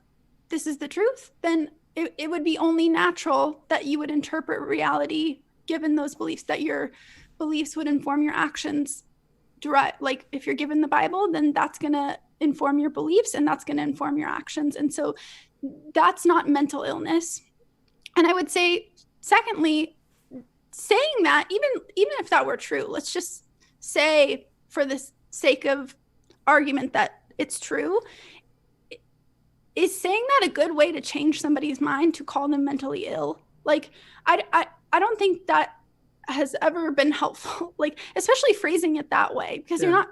this is the truth, then it would be only natural that you would interpret reality given those beliefs, that your beliefs would inform your actions. Like if you're given the Bible, then that's going to inform your beliefs and that's going to inform your actions. And so that's not mental illness. And I would say, secondly, saying that, even if that were true, let's just say for the sake of argument that it's true, is saying that a good way to change somebody's mind to call them mentally ill? Like, I don't think that has ever been helpful, like, especially phrasing it that way, because you're not,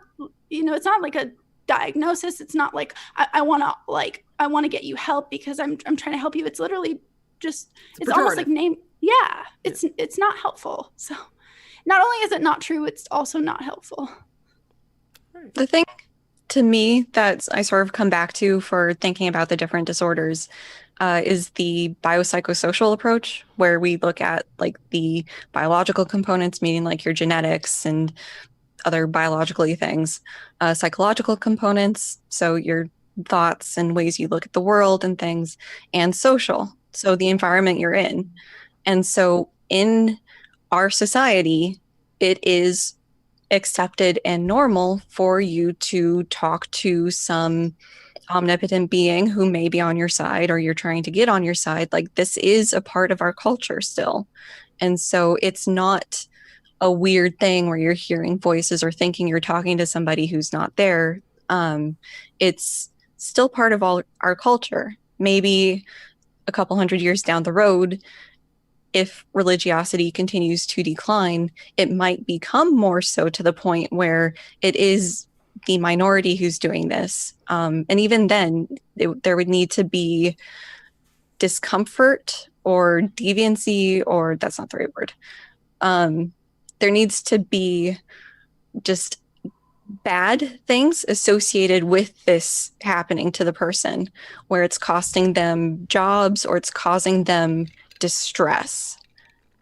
it's not like a diagnosis. It's not like, I want to get you help because I'm trying to help you. It's literally just, it's almost like it's not helpful. So not only is it not true, it's also not helpful. The thing to me that I sort of come back to for thinking about the different disorders is the biopsychosocial approach, where we look at like the biological components, meaning like your genetics and other biologically things, psychological components, so your thoughts and ways you look at the world and things, and social, so the environment you're in. And so in our society, it is accepted and normal for you to talk to some omnipotent being who may be on your side, or you're trying to get on your side. Like, this is a part of our culture still. And so it's not a weird thing where you're hearing voices or thinking you're talking to somebody who's not there. It's still part of all our culture. Maybe a couple hundred years down the road, if religiosity continues to decline, it might become more so to the point where it is the minority who's doing this. And even then, there would need to be discomfort or deviancy, or that's not the right word. There needs to be just bad things associated with this happening to the person, where it's costing them jobs or it's causing them distress,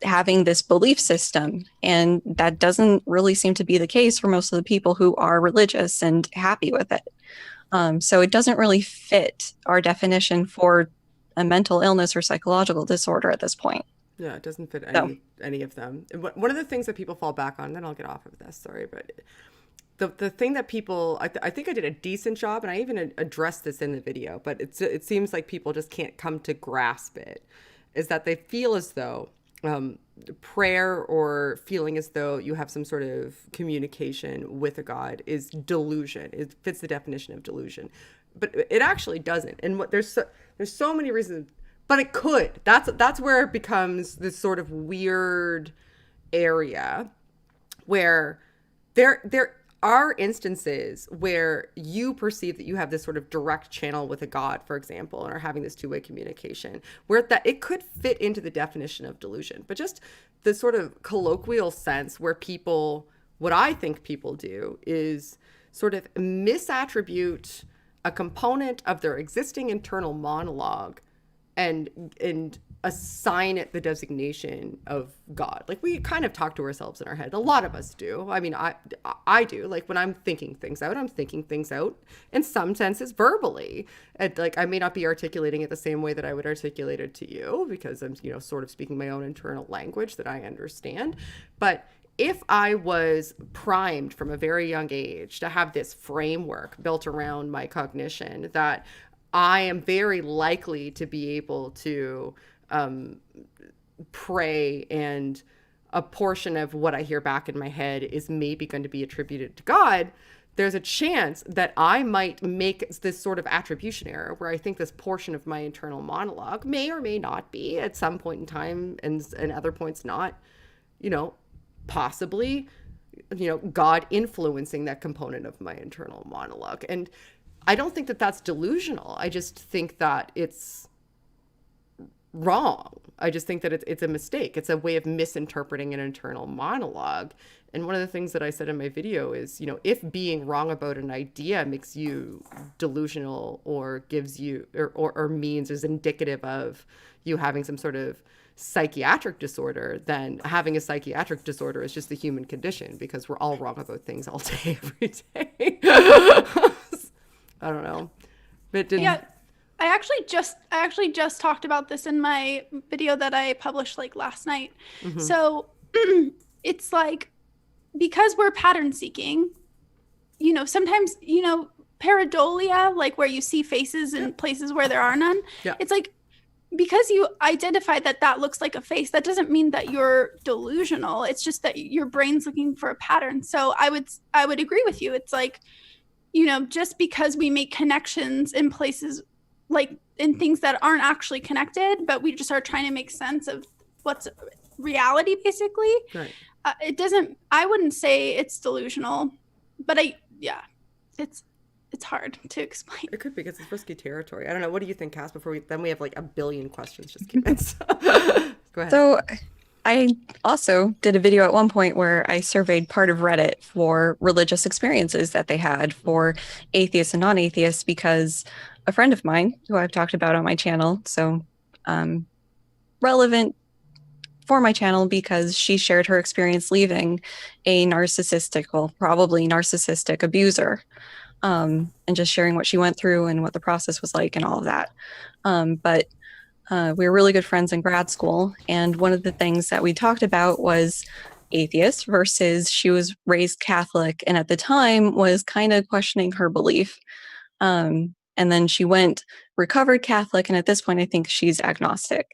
having this belief system. And that doesn't really seem to be the case for most of the people who are religious and happy with it. So it doesn't really fit our definition for a mental illness or psychological disorder at this point. Yeah, it doesn't fit any of them. One of the things that people fall back on, then I'll get off of this, sorry, but the thing that people, I think I did a decent job, and I even addressed this in the video, but it seems like people just can't come to grasp it, is that they feel as though prayer or feeling as though you have some sort of communication with a God is delusion. It fits the definition of delusion, but it actually doesn't. And there's so many reasons, but it could. That's where it becomes this sort of weird area where there are instances where you perceive that you have this sort of direct channel with a God, for example, and are having this two-way communication, where that it could fit into the definition of delusion. But just the sort of colloquial sense where what I think people do is sort of misattribute a component of their existing internal monologue and assign it the designation of God. Like, we kind of talk to ourselves in our head. A lot of us do. I mean, I do. Like, when I'm thinking things out, I'm thinking things out in some senses verbally. And like, I may not be articulating it the same way that I would articulate it to you, because I'm, you know, sort of speaking my own internal language that I understand. But if I was primed from a very young age to have this framework built around my cognition, that I am very likely to be able to pray, and a portion of what I hear back in my head is maybe going to be attributed to God, there's a chance that I might make this sort of attribution error where I think this portion of my internal monologue may or may not be at some point in time, and other points not, you know, possibly, you know, God influencing that component of my internal monologue. And I don't think that that's delusional. I just think that it's wrong. I just think that it's a mistake. It's a way of misinterpreting an internal monologue. And one of the things that I said in my video is, you know, if being wrong about an idea makes you delusional, or gives you, or means is indicative of you having some sort of psychiatric disorder, then having a psychiatric disorder is just the human condition, because we're all wrong about things all day, every day. I don't know. But Yeah, I actually just talked about this in my video that I published like last night. Mhm. So it's like, because we're pattern seeking, you know, sometimes, you know, pareidolia, like where you see faces in places where there are none. Yeah. It's like, because you identify that that looks like a face, that doesn't mean that you're delusional. It's just that your brain's looking for a pattern. So I would agree with you. It's like, you know, just because we make connections in places, like in things that aren't actually connected, but we just are trying to make sense of what's reality, basically. Right. It doesn't, I wouldn't say it's delusional, but it's hard to explain. It could be, because it's risky territory. I don't know. What do you think, Cass? Before then we have like a billion questions just came in. So. Go ahead. So I also did a video at one point where I surveyed part of Reddit for religious experiences that they had for atheists and non-atheists, because a friend of mine, who I've talked about on my channel, so relevant for my channel, because she shared her experience leaving a narcissistic, well, probably narcissistic abuser, and just sharing what she went through and what the process was like and all of that. But we were really good friends in grad school, and one of the things that we talked about was atheist versus she was raised Catholic, and at the time was kind of questioning her belief. And then she went recovered Catholic, and at this point I think she's agnostic.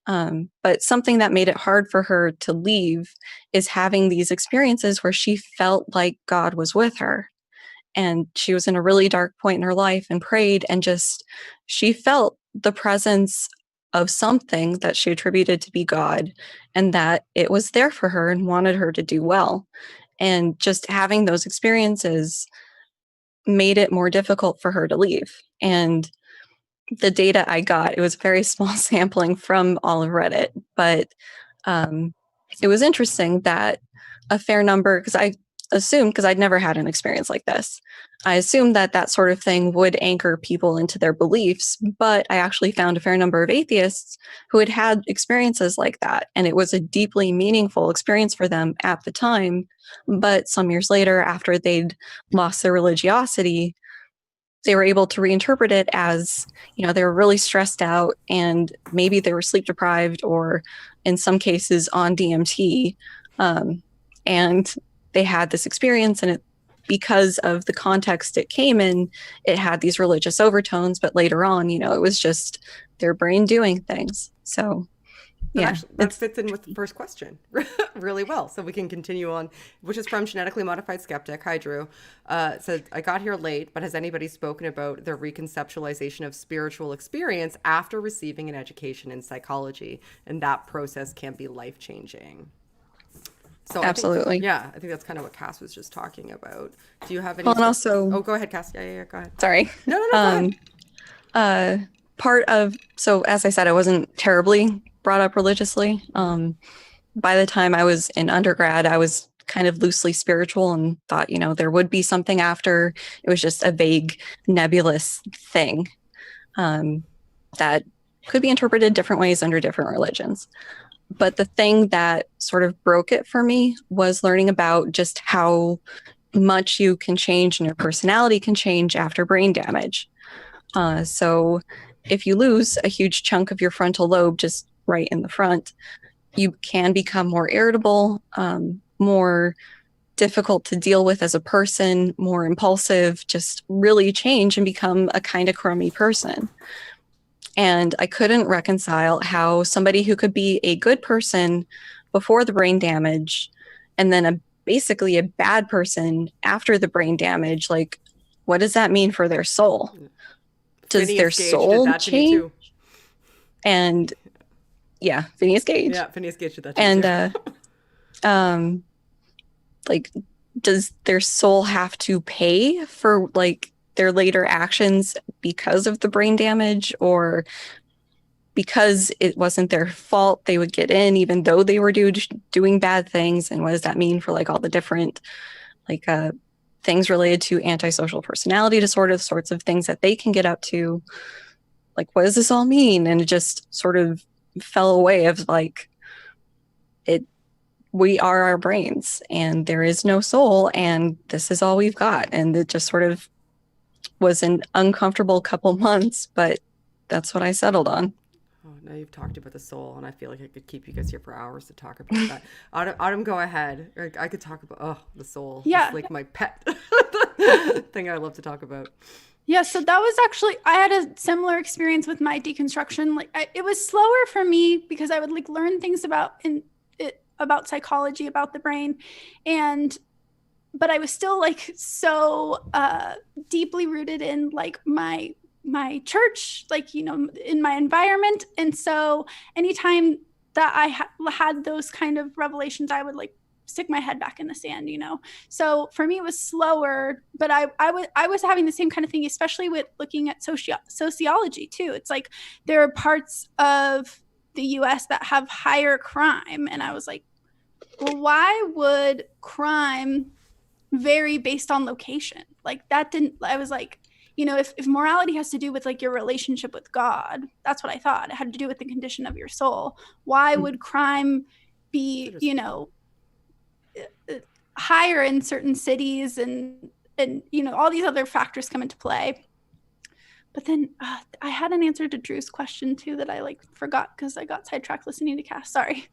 But something that made it hard for her to leave is having these experiences where she felt like God was with her. And she was in a really dark point in her life and prayed, and just, she felt the presence of something that she attributed to be God, and that it was there for her and wanted her to do well. And just having those experiences made it more difficult for her to leave. And the data I got, it was a very small sampling from all of Reddit, but it was interesting that a fair number, because I assumed, because I'd never had an experience like this, I assumed that that sort of thing would anchor people into their beliefs, but I actually found a fair number of atheists who had had experiences like that, and it was a deeply meaningful experience for them at the time. But some years later, after they'd lost their religiosity, they were able to reinterpret it as, you know, they were really stressed out, and maybe they were sleep deprived, or in some cases on DMT, and they had this experience, and it, because of the context it came in, it had these religious overtones, but later on, you know, it was just their brain doing things. So yeah, actually, that fits in with the first question really well. So we can continue on, which is from Genetically Modified Skeptic. Hi, Drew. Said, I got here late, but has anybody spoken about their reconceptualization of spiritual experience after receiving an education in psychology? And that process can be life-changing. So absolutely. I think that's kind of what Cass was just talking about. Do you have any? Well, and also, oh, go ahead, Cass. Yeah, go ahead. Sorry. No, go ahead. Part of, so as I said, I wasn't terribly brought up religiously. By the time I was in undergrad, I was kind of loosely spiritual and thought, you know, there would be something after. It was just a vague, nebulous thing that could be interpreted different ways under different religions. But the thing that sort of broke it for me was learning about just how much you can change and your personality can change after brain damage. So if you lose a huge chunk of your frontal lobe just right in the front, you can become more irritable, more difficult to deal with as a person, more impulsive, just really change and become a kind of crummy person. And I couldn't reconcile how somebody who could be a good person before the brain damage and then basically a bad person after the brain damage, like, what does that mean for their soul? Does their soul change? And yeah, Phineas Gage. Yeah, Phineas Gage did that to me and like, does their soul have to pay for like their later actions because of the brain damage, or because it wasn't their fault they would get in even though they were doing bad things? And what does that mean for like all the different like things related to antisocial personality disorder, the sorts of things that they can get up to? Like, what does this all mean? And it just sort of fell away of like, we are our brains and there is no soul and this is all we've got. And it just sort of was an uncomfortable couple months, but that's what I settled on. Oh, now you've talked about the soul, and I feel like I could keep you guys here for hours to talk about that. Autumn, go ahead. I could talk about the soul. Yeah, it's like my pet thing I love to talk about. Yeah, so that was actually, I had a similar experience with my deconstruction. Like, it was slower for me because I would like learn things about psychology, about the brain, but I was still like so deeply rooted in like my church, like, you know, in my environment. And so anytime that I had those kind of revelations, I would like stick my head back in the sand, you know? So for me, it was slower, but I was having the same kind of thing, especially with looking at sociology too. It's like, there are parts of the US that have higher crime. And I was like, well, why would crime vary based on location? Like I was like, you know, if morality has to do with like your relationship with God, that's what I thought. It had to do with the condition of your soul. Why would crime be, you know, higher in certain cities and, you know, all these other factors come into play. But then I had an answer to Drew's question too that I like forgot because I got sidetracked listening to Cass. Sorry.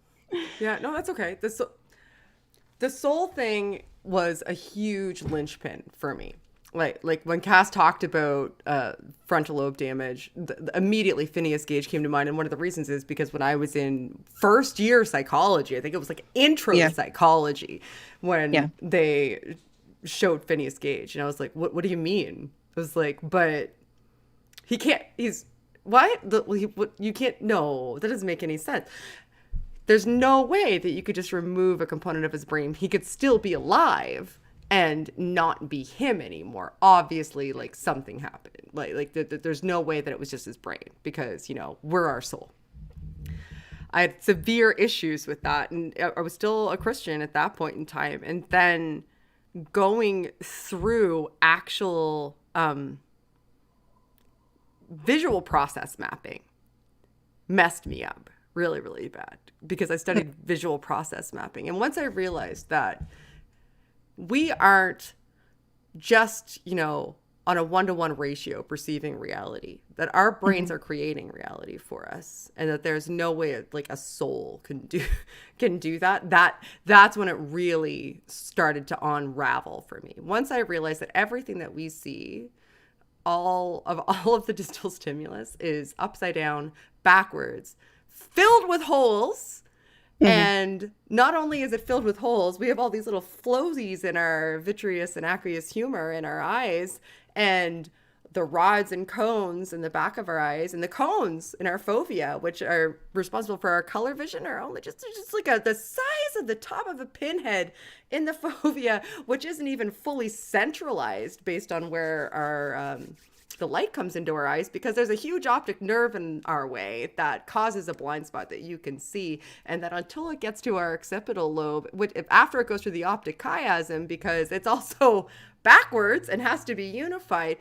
Yeah, no, that's okay. The soul thing was a huge linchpin for me. Like when Cass talked about frontal lobe damage, immediately Phineas Gage came to mind. And one of the reasons is because when I was in first year psychology, I think it was like intro to psychology, when they showed Phineas Gage. And I was like, what do you mean? I was like, but he can't, he's, what? You can't, no, that doesn't make any sense. There's no way that you could just remove a component of his brain. He could still be alive and not be him anymore. Obviously, like, something happened. Like there's no way that it was just his brain, because, you know, we're our soul. I had severe issues with that, and I was still a Christian at that point in time. And then going through actual visual process mapping messed me up really, really bad, because I studied visual process mapping. And once I realized that we aren't just, you know, on a 1-to-1 ratio perceiving reality, that our brains are creating reality for us, and that there's no way like a soul can do that's when it really started to unravel for me. Once I realized that everything that we see, all of the digital stimulus, is upside down, backwards, filled with holes. And not only is it filled with holes, we have all these little floaties in our vitreous and aqueous humor in our eyes, and the rods and cones in the back of our eyes, and the cones in our fovea, which are responsible for our color vision, are only just like the size of the top of a pinhead in the fovea, which isn't even fully centralized based on where our the light comes into our eyes, because there's a huge optic nerve in our way that causes a blind spot that you can see, and that until it gets to our occipital lobe, after it goes through the optic chiasm, because it's also backwards and has to be unified,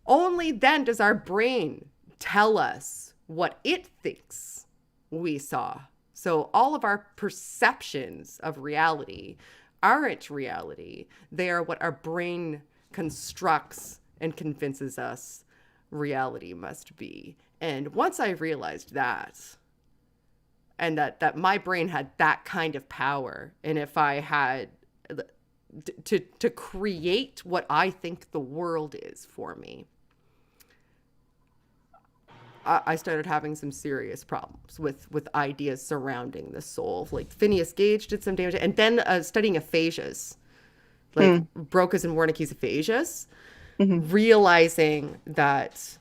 only then does our brain tell us what it thinks we saw. So all of our perceptions of reality aren't reality. They are what our brain constructs and convinces us reality must be. And once I realized that, and that my brain had that kind of power, and if I had to create what I think the world is for me, I started having some serious problems with ideas surrounding the soul. Like Phineas Gage did some damage, and then studying aphasias, like Broca's and Wernicke's aphasias, realizing that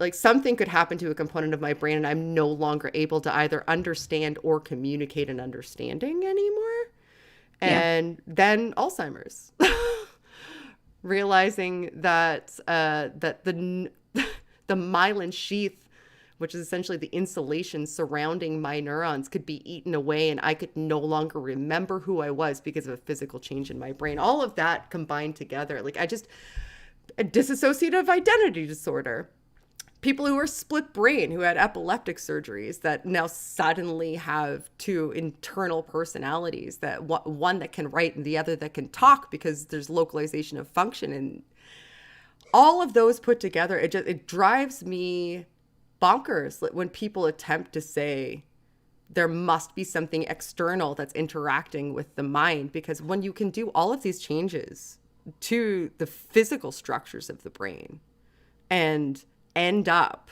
like something could happen to a component of my brain, and I'm no longer able to either understand or communicate an understanding anymore. And then Alzheimer's, realizing that that the myelin sheath, which is essentially the insulation surrounding my neurons, could be eaten away, and I could no longer remember who I was because of a physical change in my brain. All of that combined together, like a dissociative identity disorder. People who are split brain, who had epileptic surgeries, that now suddenly have two internal personalities, that one that can write and the other that can talk because there's localization of function. And all of those put together, it drives me bonkers when people attempt to say there must be something external that's interacting with the mind, because when you can do all of these changes to the physical structures of the brain and end up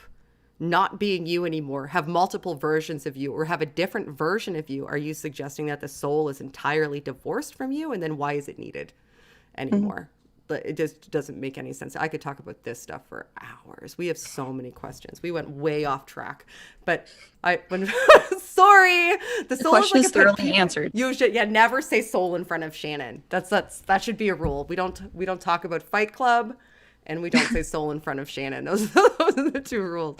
not being you anymore, have multiple versions of you, or have a different version of you, are you suggesting that the soul is entirely divorced from you? And then why is it needed anymore? But it just doesn't make any sense. I could talk about this stuff for hours. We have so many questions. We went way off track, but sorry, the soul is like a thoroughly answered. You should never say soul in front of Shannon. That should be a rule. We don't talk about Fight Club, and we don't say soul in front of Shannon. Those are the two rules.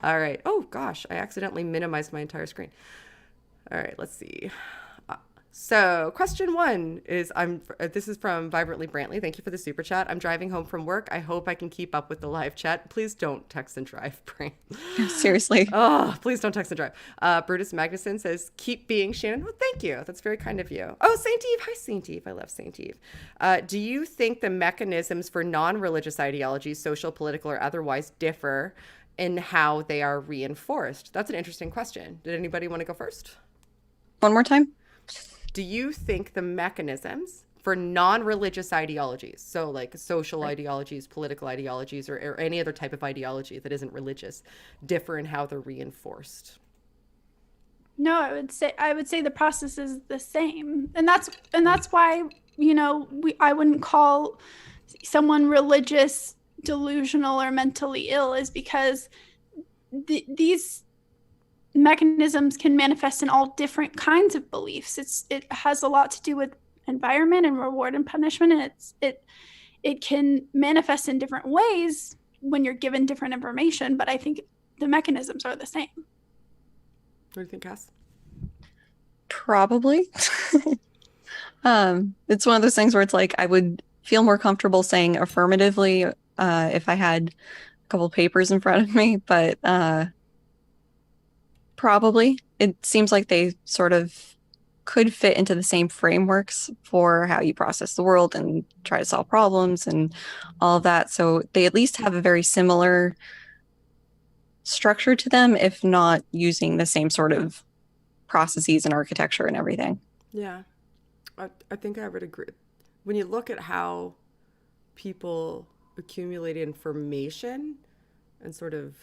All right. Oh gosh, I accidentally minimized my entire screen. All right, let's see. So question 1 is, this is from Vibrantly Brantley. Thank you for the super chat. I'm driving home from work. I hope I can keep up with the live chat. Please don't text and drive, Brain. Seriously. Oh, please don't text and drive. Brutus Magnuson says, keep being Shannon. Well, thank you. That's very kind of you. Oh, Saint Eve. Hi, Saint Eve. I love Saint Eve. Do you think the mechanisms for non-religious ideologies, social, political, or otherwise, differ in how they are reinforced? That's an interesting question. Did anybody want to go first? One more time. Do you think the mechanisms for non-religious ideologies, so like social ideologies, political ideologies, or any other type of ideology that isn't religious, differ in how they're reinforced? No, I would say the process is the same, and that's why I wouldn't call someone religious, delusional, or mentally ill, is because these mechanisms can manifest in all different kinds of beliefs. It has a lot to do with environment and reward and punishment, and it can manifest in different ways when you're given different information, but I think the mechanisms are the same. What do you think, Cass? Probably. It's one of those things where it's like I would feel more comfortable saying affirmatively if I had a couple papers in front of me, but probably. It seems like they sort of could fit into the same frameworks for how you process the world and try to solve problems and all of that. So they at least have a very similar structure to them, if not using the same sort of processes and architecture and everything. Yeah, I think I would agree. When you look at how people accumulate information and sort of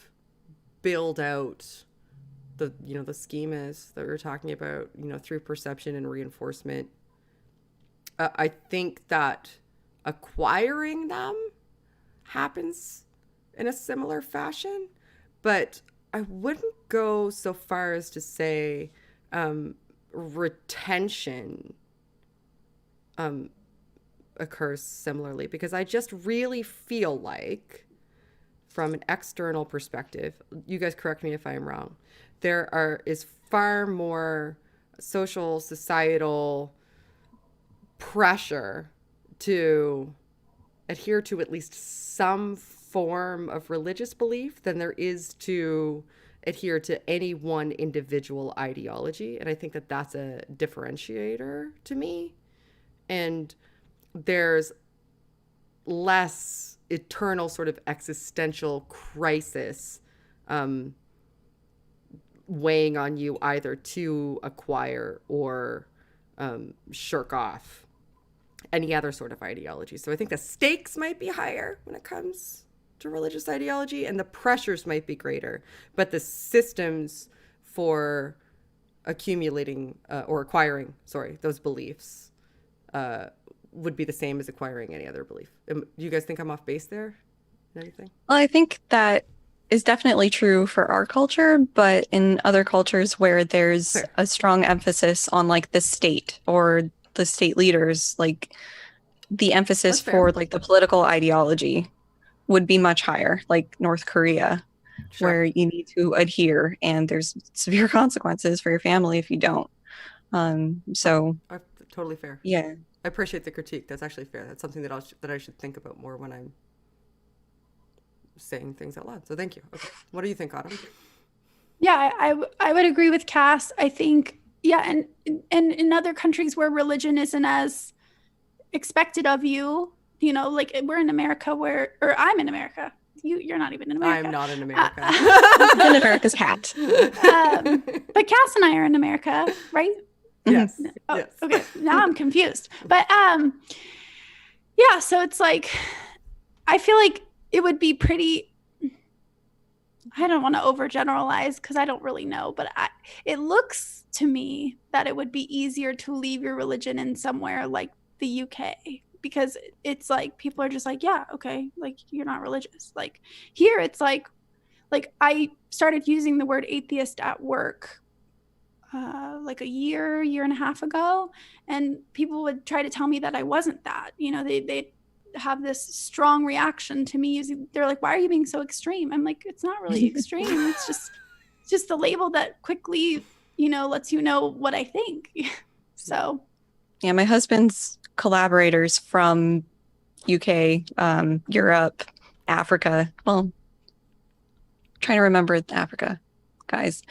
build out the schemas that we were talking about, through perception and reinforcement, I think that acquiring them happens in a similar fashion, but I wouldn't go so far as to say retention occurs similarly, because I just really feel like, from an external perspective, you guys correct me if I'm wrong, there is far more social, societal pressure to adhere to at least some form of religious belief than there is to adhere to any one individual ideology. And I think that that's a differentiator to me. And there's less eternal sort of existential crisis weighing on you either to acquire or shirk off any other sort of ideology. So I think the stakes might be higher when it comes to religious ideology, and the pressures might be greater, but the systems for accumulating or acquiring, those beliefs would be the same as acquiring any other belief. Do you guys think I'm off base there? Anything? Well, I think that is definitely true for our culture, but in other cultures where there's Fair. a strong emphasis on like the state or the state leaders, like the emphasis That's fair. for like the political ideology would be much higher, like North Korea, Sure. where you need to adhere and there's severe consequences for your family if you don't. So Totally fair. yeah. I appreciate the critique. That's actually fair. That's something that I should think about more when I'm saying things out loud. So thank you. Okay. What do you think, Autumn? Yeah, I would agree with Cass. I think, yeah, and in other countries where religion isn't as expected of you, you know, like we're in America or I'm in America. You're not even in America. I'm not in America. In America's hat. But Cass and I are in America, right? Yes. Oh, Yes. okay. Now I'm confused. But yeah, so it's like I feel like it would be pretty, I don't want to overgeneralize because I don't really know, but it looks to me that it would be easier to leave your religion in somewhere like the UK, because it's like people are just like, yeah, okay, like you're not religious. Like here it's like I started using the word atheist at work like a year and a half ago, and people would try to tell me that I wasn't that. You know, they have this strong reaction to me using, they're like, why are you being so extreme? I'm like, it's not really extreme. It's just the label that quickly, you know, lets you know what I think. So Yeah, my husband's collaborators from UK, Europe, Africa. Well, trying to remember Africa, guys.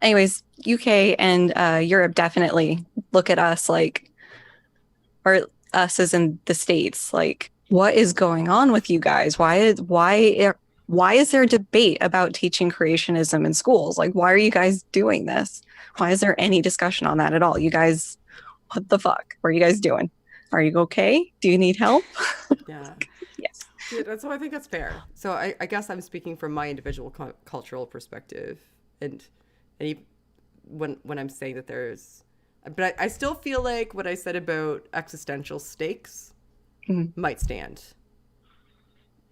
Anyways, UK and Europe definitely look at us like, or us as in the States, like, what is going on with you guys? Why is there debate about teaching creationism in schools? Like, why are you guys doing this? Why is there any discussion on that at all? You guys, what the fuck? What are you guys doing? Are you okay? Do you need help? Yeah. Yes. Yeah, so I think that's fair. So I guess I'm speaking from my individual cultural perspective, and when I'm saying that there's, but I still feel like what I said about existential stakes might stand.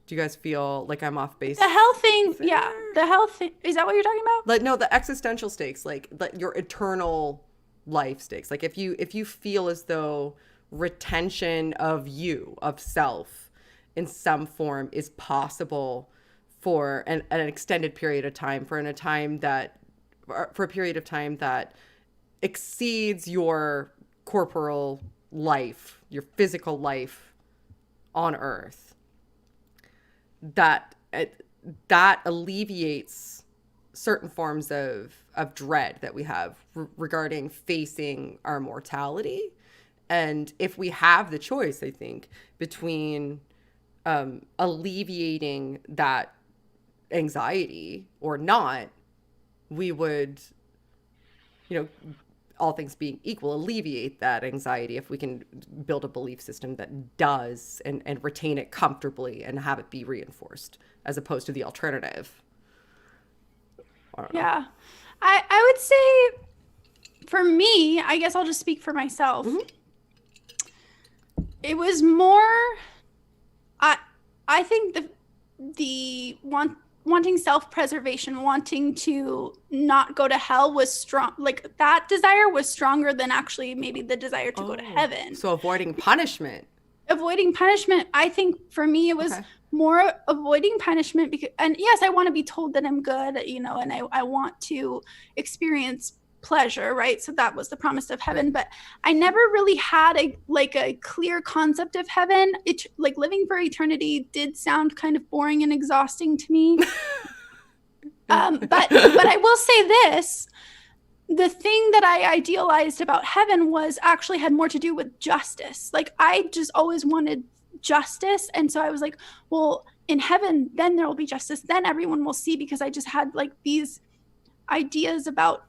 Do you guys feel like I'm off base? the health thing, Fair. yeah, the health thing, is that what you're talking about? Like, no, the existential stakes, like your eternal life stakes. Like if you feel as though retention of self in some form is possible for an extended period of time, for a period of time that exceeds your corporal life, your physical life on Earth, that alleviates certain forms of dread that we have regarding facing our mortality. And if we have the choice, I think, between alleviating that anxiety or not, we would, you know, all things being equal, alleviate that anxiety if we can build a belief system that does and retain it comfortably and have it be reinforced, as opposed to the alternative. I don't know. Yeah. I would say for me, I guess I'll just speak for myself. It was more, I think the wanting self-preservation, wanting to not go to hell was strong. Like that desire was stronger than actually maybe the desire to go to heaven. So avoiding punishment. Avoiding punishment, I think for me it was more avoiding punishment because, and yes, I want to be told that I'm good, you know, and I want to experience pleasure, right? So that was the promise of heaven, but I never really had a clear concept of heaven. It, like, living for eternity did sound kind of boring and exhausting to me. But I will say this: the thing that I idealized about heaven was actually had more to do with justice. Like, I just always wanted justice, and so I was like, well, in heaven, then there will be justice, then everyone will see, because I just had like these ideas about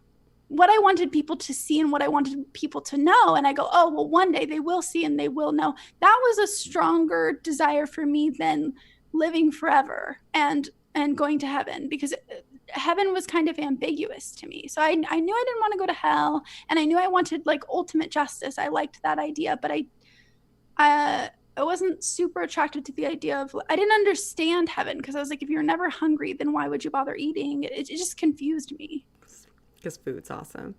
what I wanted people to see and what I wanted people to know. And I go, oh, well, one day they will see and they will know. That was a stronger desire for me than living forever and going to heaven, because heaven was kind of ambiguous to me. So I knew I didn't want to go to hell, and I knew I wanted like ultimate justice. I liked that idea, but I wasn't super attracted to the idea of, I didn't understand heaven, because I was like, if you're never hungry, then why would you bother eating? It just confused me. Because food's awesome.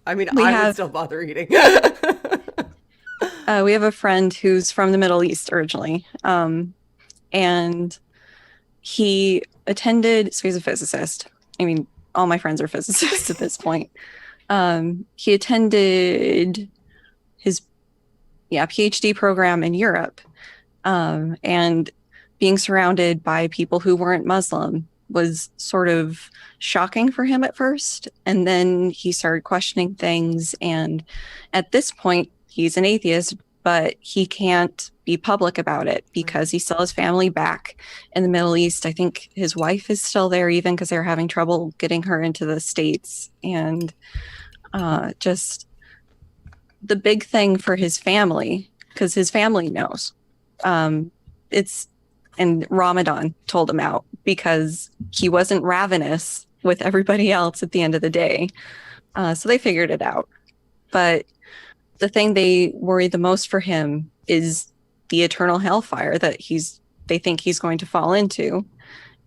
I mean, I would still bother eating. We have a friend who's from the Middle East originally, and he attended, so he's a physicist. I mean, all my friends are physicists at this point. He attended his PhD program in Europe, and being surrounded by people who weren't Muslim was sort of shocking for him at first. And then he started questioning things. And at this point, he's an atheist, but he can't be public about it because he still has family back in the Middle East. I think his wife is still there, even, because they're having trouble getting her into the States. And just the big thing for his family, because his family knows, and Ramadan told him out, because he wasn't ravenous with everybody else at the end of the day. So they figured it out. But the thing they worry the most for him is the eternal hellfire that they think he's going to fall into.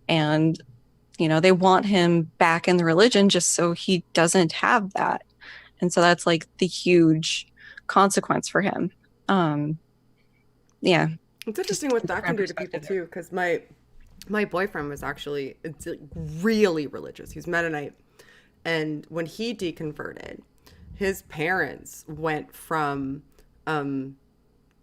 And, they want him back in the religion just so he doesn't have that. And so that's like the huge consequence for him. Yeah. It's interesting what that can do to people too, because my boyfriend was actually really religious. He's Mennonite, and when he deconverted, his parents went from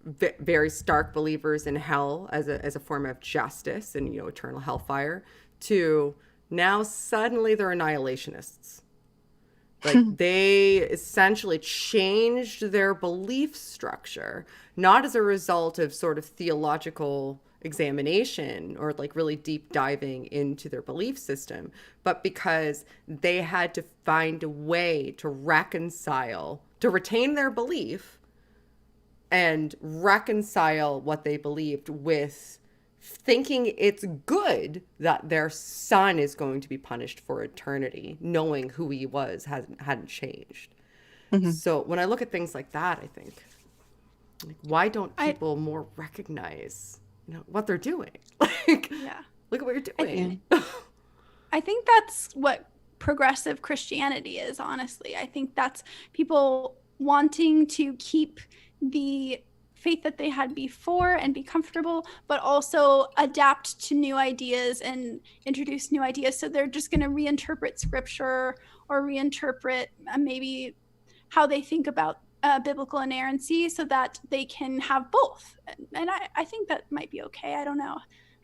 very stark believers in hell as a form of justice and eternal hellfire, to now suddenly they're annihilationists. Like, they essentially changed their belief structure, not as a result of sort of theological examination or like really deep diving into their belief system, but because they had to find a way to reconcile, to retain their belief and reconcile what they believed with thinking it's good that their son is going to be punished for eternity, knowing who he was hadn't changed. Mm-hmm. So when I look at things like that, I think, like, why don't people more recognize what they're doing? Like, look at what you're doing. I think that's what progressive Christianity is, honestly. I think that's people wanting to keep the faith that they had before and be comfortable, but also adapt to new ideas and introduce new ideas. So they're just going to reinterpret scripture or reinterpret maybe how they think about biblical inerrancy so that they can have both. And I think that might be okay. I don't know.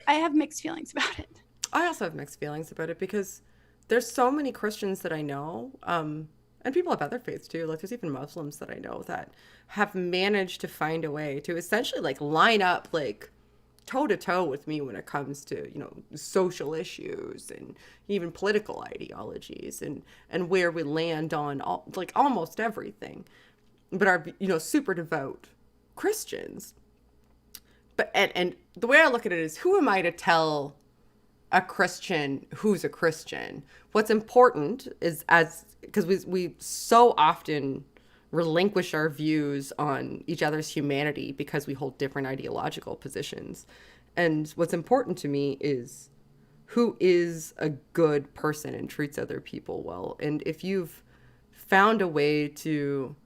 I have mixed feelings about it. I also have mixed feelings about it, because there's so many Christians that I know, and people have other faiths too. Like, there's even Muslims that I know that have managed to find a way to essentially like line up like toe to toe with me when it comes to, social issues and even political ideologies and where we land on like almost everything, but are, super devout Christians. But, and the way I look at it is, who am I to tell a Christian who's a Christian? What's important is, because we so often relinquish our views on each other's humanity because we hold different ideological positions. And what's important to me is who is a good person and treats other people well. And if you've found a way to,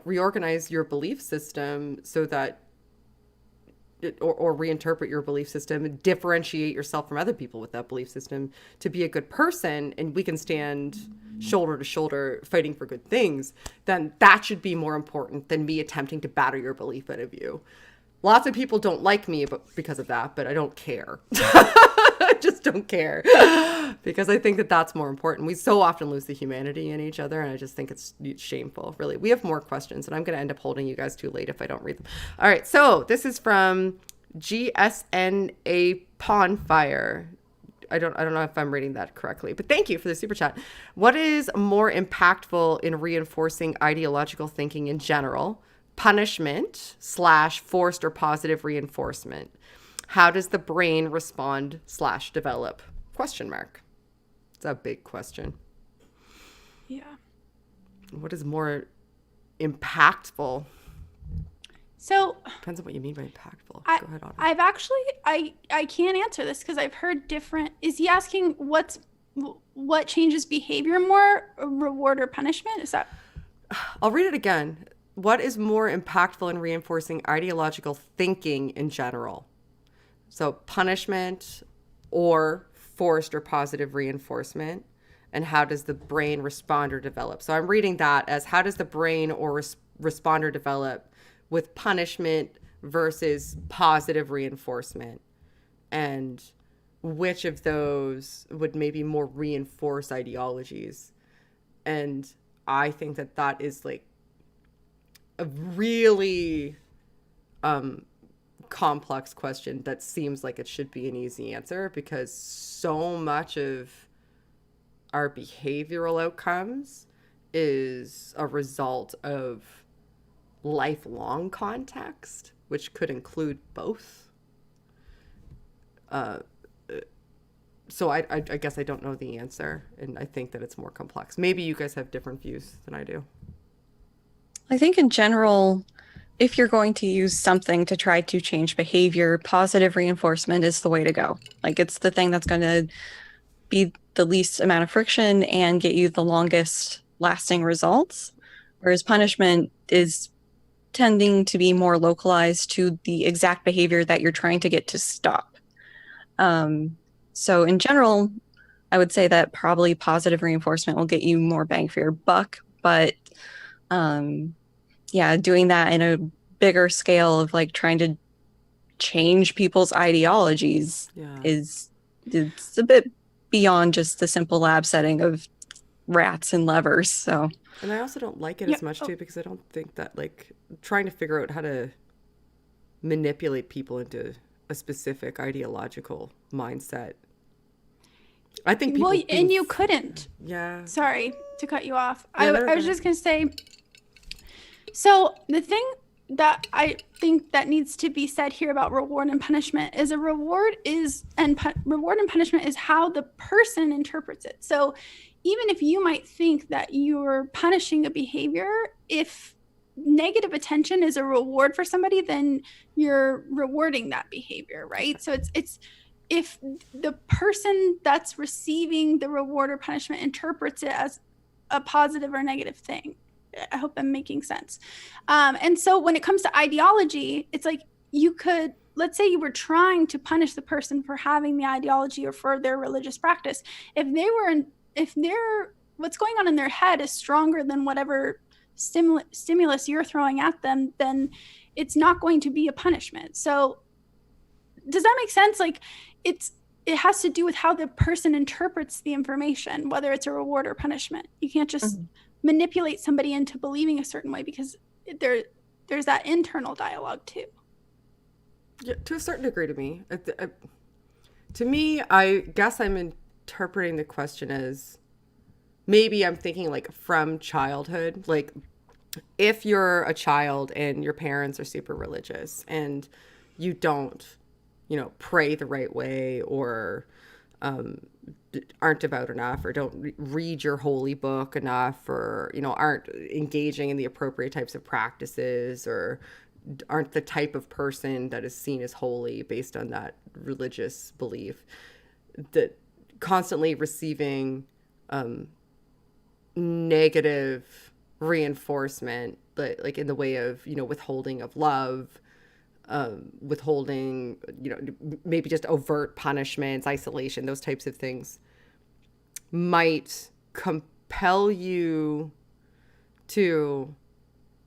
reorganize your belief system so that or reinterpret your belief system and differentiate yourself from other people with that belief system to be a good person, and we can stand shoulder to shoulder fighting for good things, then that should be more important than me attempting to batter your belief out of you. Lots of people don't like me because of that, but I don't care. I just don't care, because I think that that's more important. We so often lose the humanity in each other, and I just think it's shameful, really. We have more questions, and I'm going to end up holding you guys too late if I don't read them. All right, so this is from GSNA Pawnfire. I don't know if I'm reading that correctly, but thank you for the super chat. What is more impactful in reinforcing ideological thinking in general? Punishment / forced or positive reinforcement? How does the brain respond / develop? Question mark. It's a big question. Yeah. What is more impactful? So depends on what you mean by impactful. Go ahead, Autumn. I've actually I can't answer this because I've heard different. Is he asking what changes behavior more, reward or punishment? Is that? I'll read it again. What is more impactful in reinforcing ideological thinking in general? So punishment or forced or positive reinforcement, and how does the brain respond or develop? So I'm reading that as how does the brain or respond or develop with punishment versus positive reinforcement, and which of those would maybe more reinforce ideologies? And I think that that is like a really complex question that seems like it should be an easy answer, because so much of our behavioral outcomes is a result of lifelong context, which could include both. So I guess I don't know the answer, and I think that it's more complex. Maybe you guys have different views than I do. I think in general, if you're going to use something to try to change behavior, positive reinforcement is the way to go. Like, it's the thing that's going to be the least amount of friction and get you the longest lasting results. Whereas punishment is tending to be more localized to the exact behavior that you're trying to get to stop. So in general, I would say that probably positive reinforcement will get you more bang for your buck, but yeah, doing that in a bigger scale of like trying to change people's ideologies it's a bit beyond just the simple lab setting of rats and levers. So, and I also don't like it as much too, because I don't think that like trying to figure out how to manipulate people into a specific ideological mindset. I think people and you couldn't. Yeah. Sorry to cut you off. Yeah, I was just going to say, so the thing that I think that needs to be said here about reward and punishment is reward and punishment is how the person interprets it. So even if you might think that you're punishing a behavior, if negative attention is a reward for somebody, then you're rewarding that behavior, right? So it's if the person that's receiving the reward or punishment interprets it as a positive or negative thing. I hope I'm making sense. And so when it comes to ideology, it's like you could, let's say you were trying to punish the person for having the ideology or for their religious practice. If what's going on in their head is stronger than whatever stimulus you're throwing at them, then it's not going to be a punishment. So does that make sense? Like it has to do with how the person interprets the information, whether it's a reward or punishment. You can't just manipulate somebody into believing a certain way, because there's that internal dialogue too. Yeah, to a certain degree to me. To me, I guess I'm interpreting the question as maybe I'm thinking like from childhood. Like if you're a child and your parents are super religious and you don't, pray the right way, or aren't devout enough, or don't read your holy book enough, or aren't engaging in the appropriate types of practices, or aren't the type of person that is seen as holy based on that religious belief, that constantly receiving negative reinforcement, but like in the way of withholding of love, withholding, maybe just overt punishments, isolation, those types of things might compel compel you to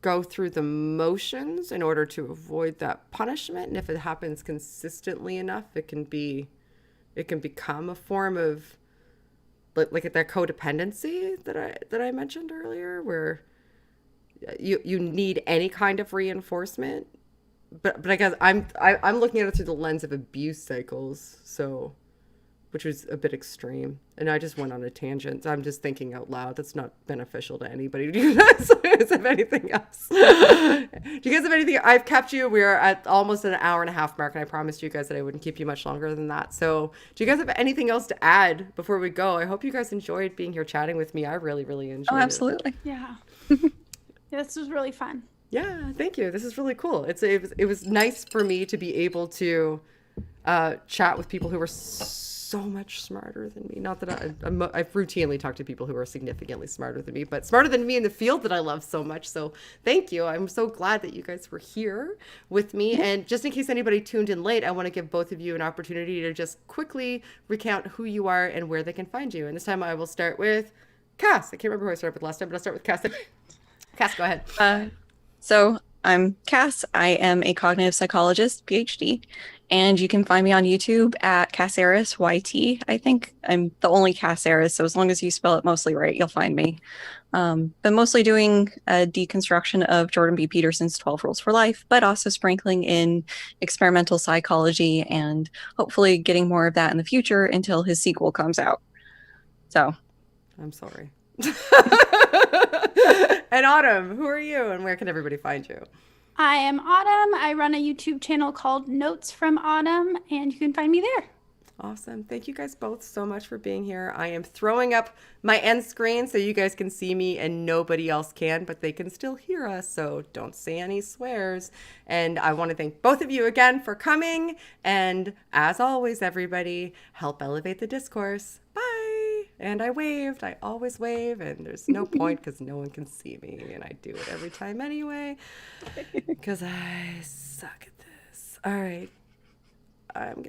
go through the motions in order to avoid that punishment. And if it happens consistently enough, it can become a form of like that codependency that I mentioned earlier, where you need any kind of reinforcement. But I guess I'm looking at it through the lens of abuse cycles, so, which was a bit extreme. And I just went on a tangent. I'm just thinking out loud. That's not beneficial to anybody. Do you guys have anything else? Do you guys have anything? I've kept you. We're at almost an hour and a half mark, and I promised you guys that I wouldn't keep you much longer than that. So do you guys have anything else to add before we go? I hope you guys enjoyed being here chatting with me. I really, really enjoyed it. Absolutely. Yeah. This was really fun. Yeah, thank you. This is really cool. It was nice for me to be able to chat with people who were so much smarter than me. Not that I've routinely talked to people who are significantly smarter than me, but smarter than me in the field that I love so much. So thank you. I'm so glad that you guys were here with me. And just in case anybody tuned in late, I want to give both of you an opportunity to just quickly recount who you are and where they can find you. And this time I will start with Cass. I can't remember who I started with last time, but I'll start with Cass. Cass, go ahead. So I'm Cass. I am a cognitive psychologist, PhD, and you can find me on YouTube at Cass Eris, YT. I think I'm the only Cass Eris, so as long as you spell it mostly right, you'll find me. Been mostly doing a deconstruction of Jordan B. Peterson's 12 Rules for Life, but also sprinkling in experimental psychology and hopefully getting more of that in the future until his sequel comes out. So, I'm sorry. And Autumn, who are you and where can everybody find you? I am Autumn. I run a YouTube channel called Notes from Autumn, and you can find me there. Awesome. Thank you guys both so much for being here. I am throwing up my end screen so you guys can see me and nobody else can, but they can still hear us, so don't say any swears. And I want to thank both of you again for coming. And as always, everybody, help elevate the discourse. Bye. And I waved. I always wave, and there's no point because no one can see me, and I do it every time anyway because I suck at this. All right. I'm gonna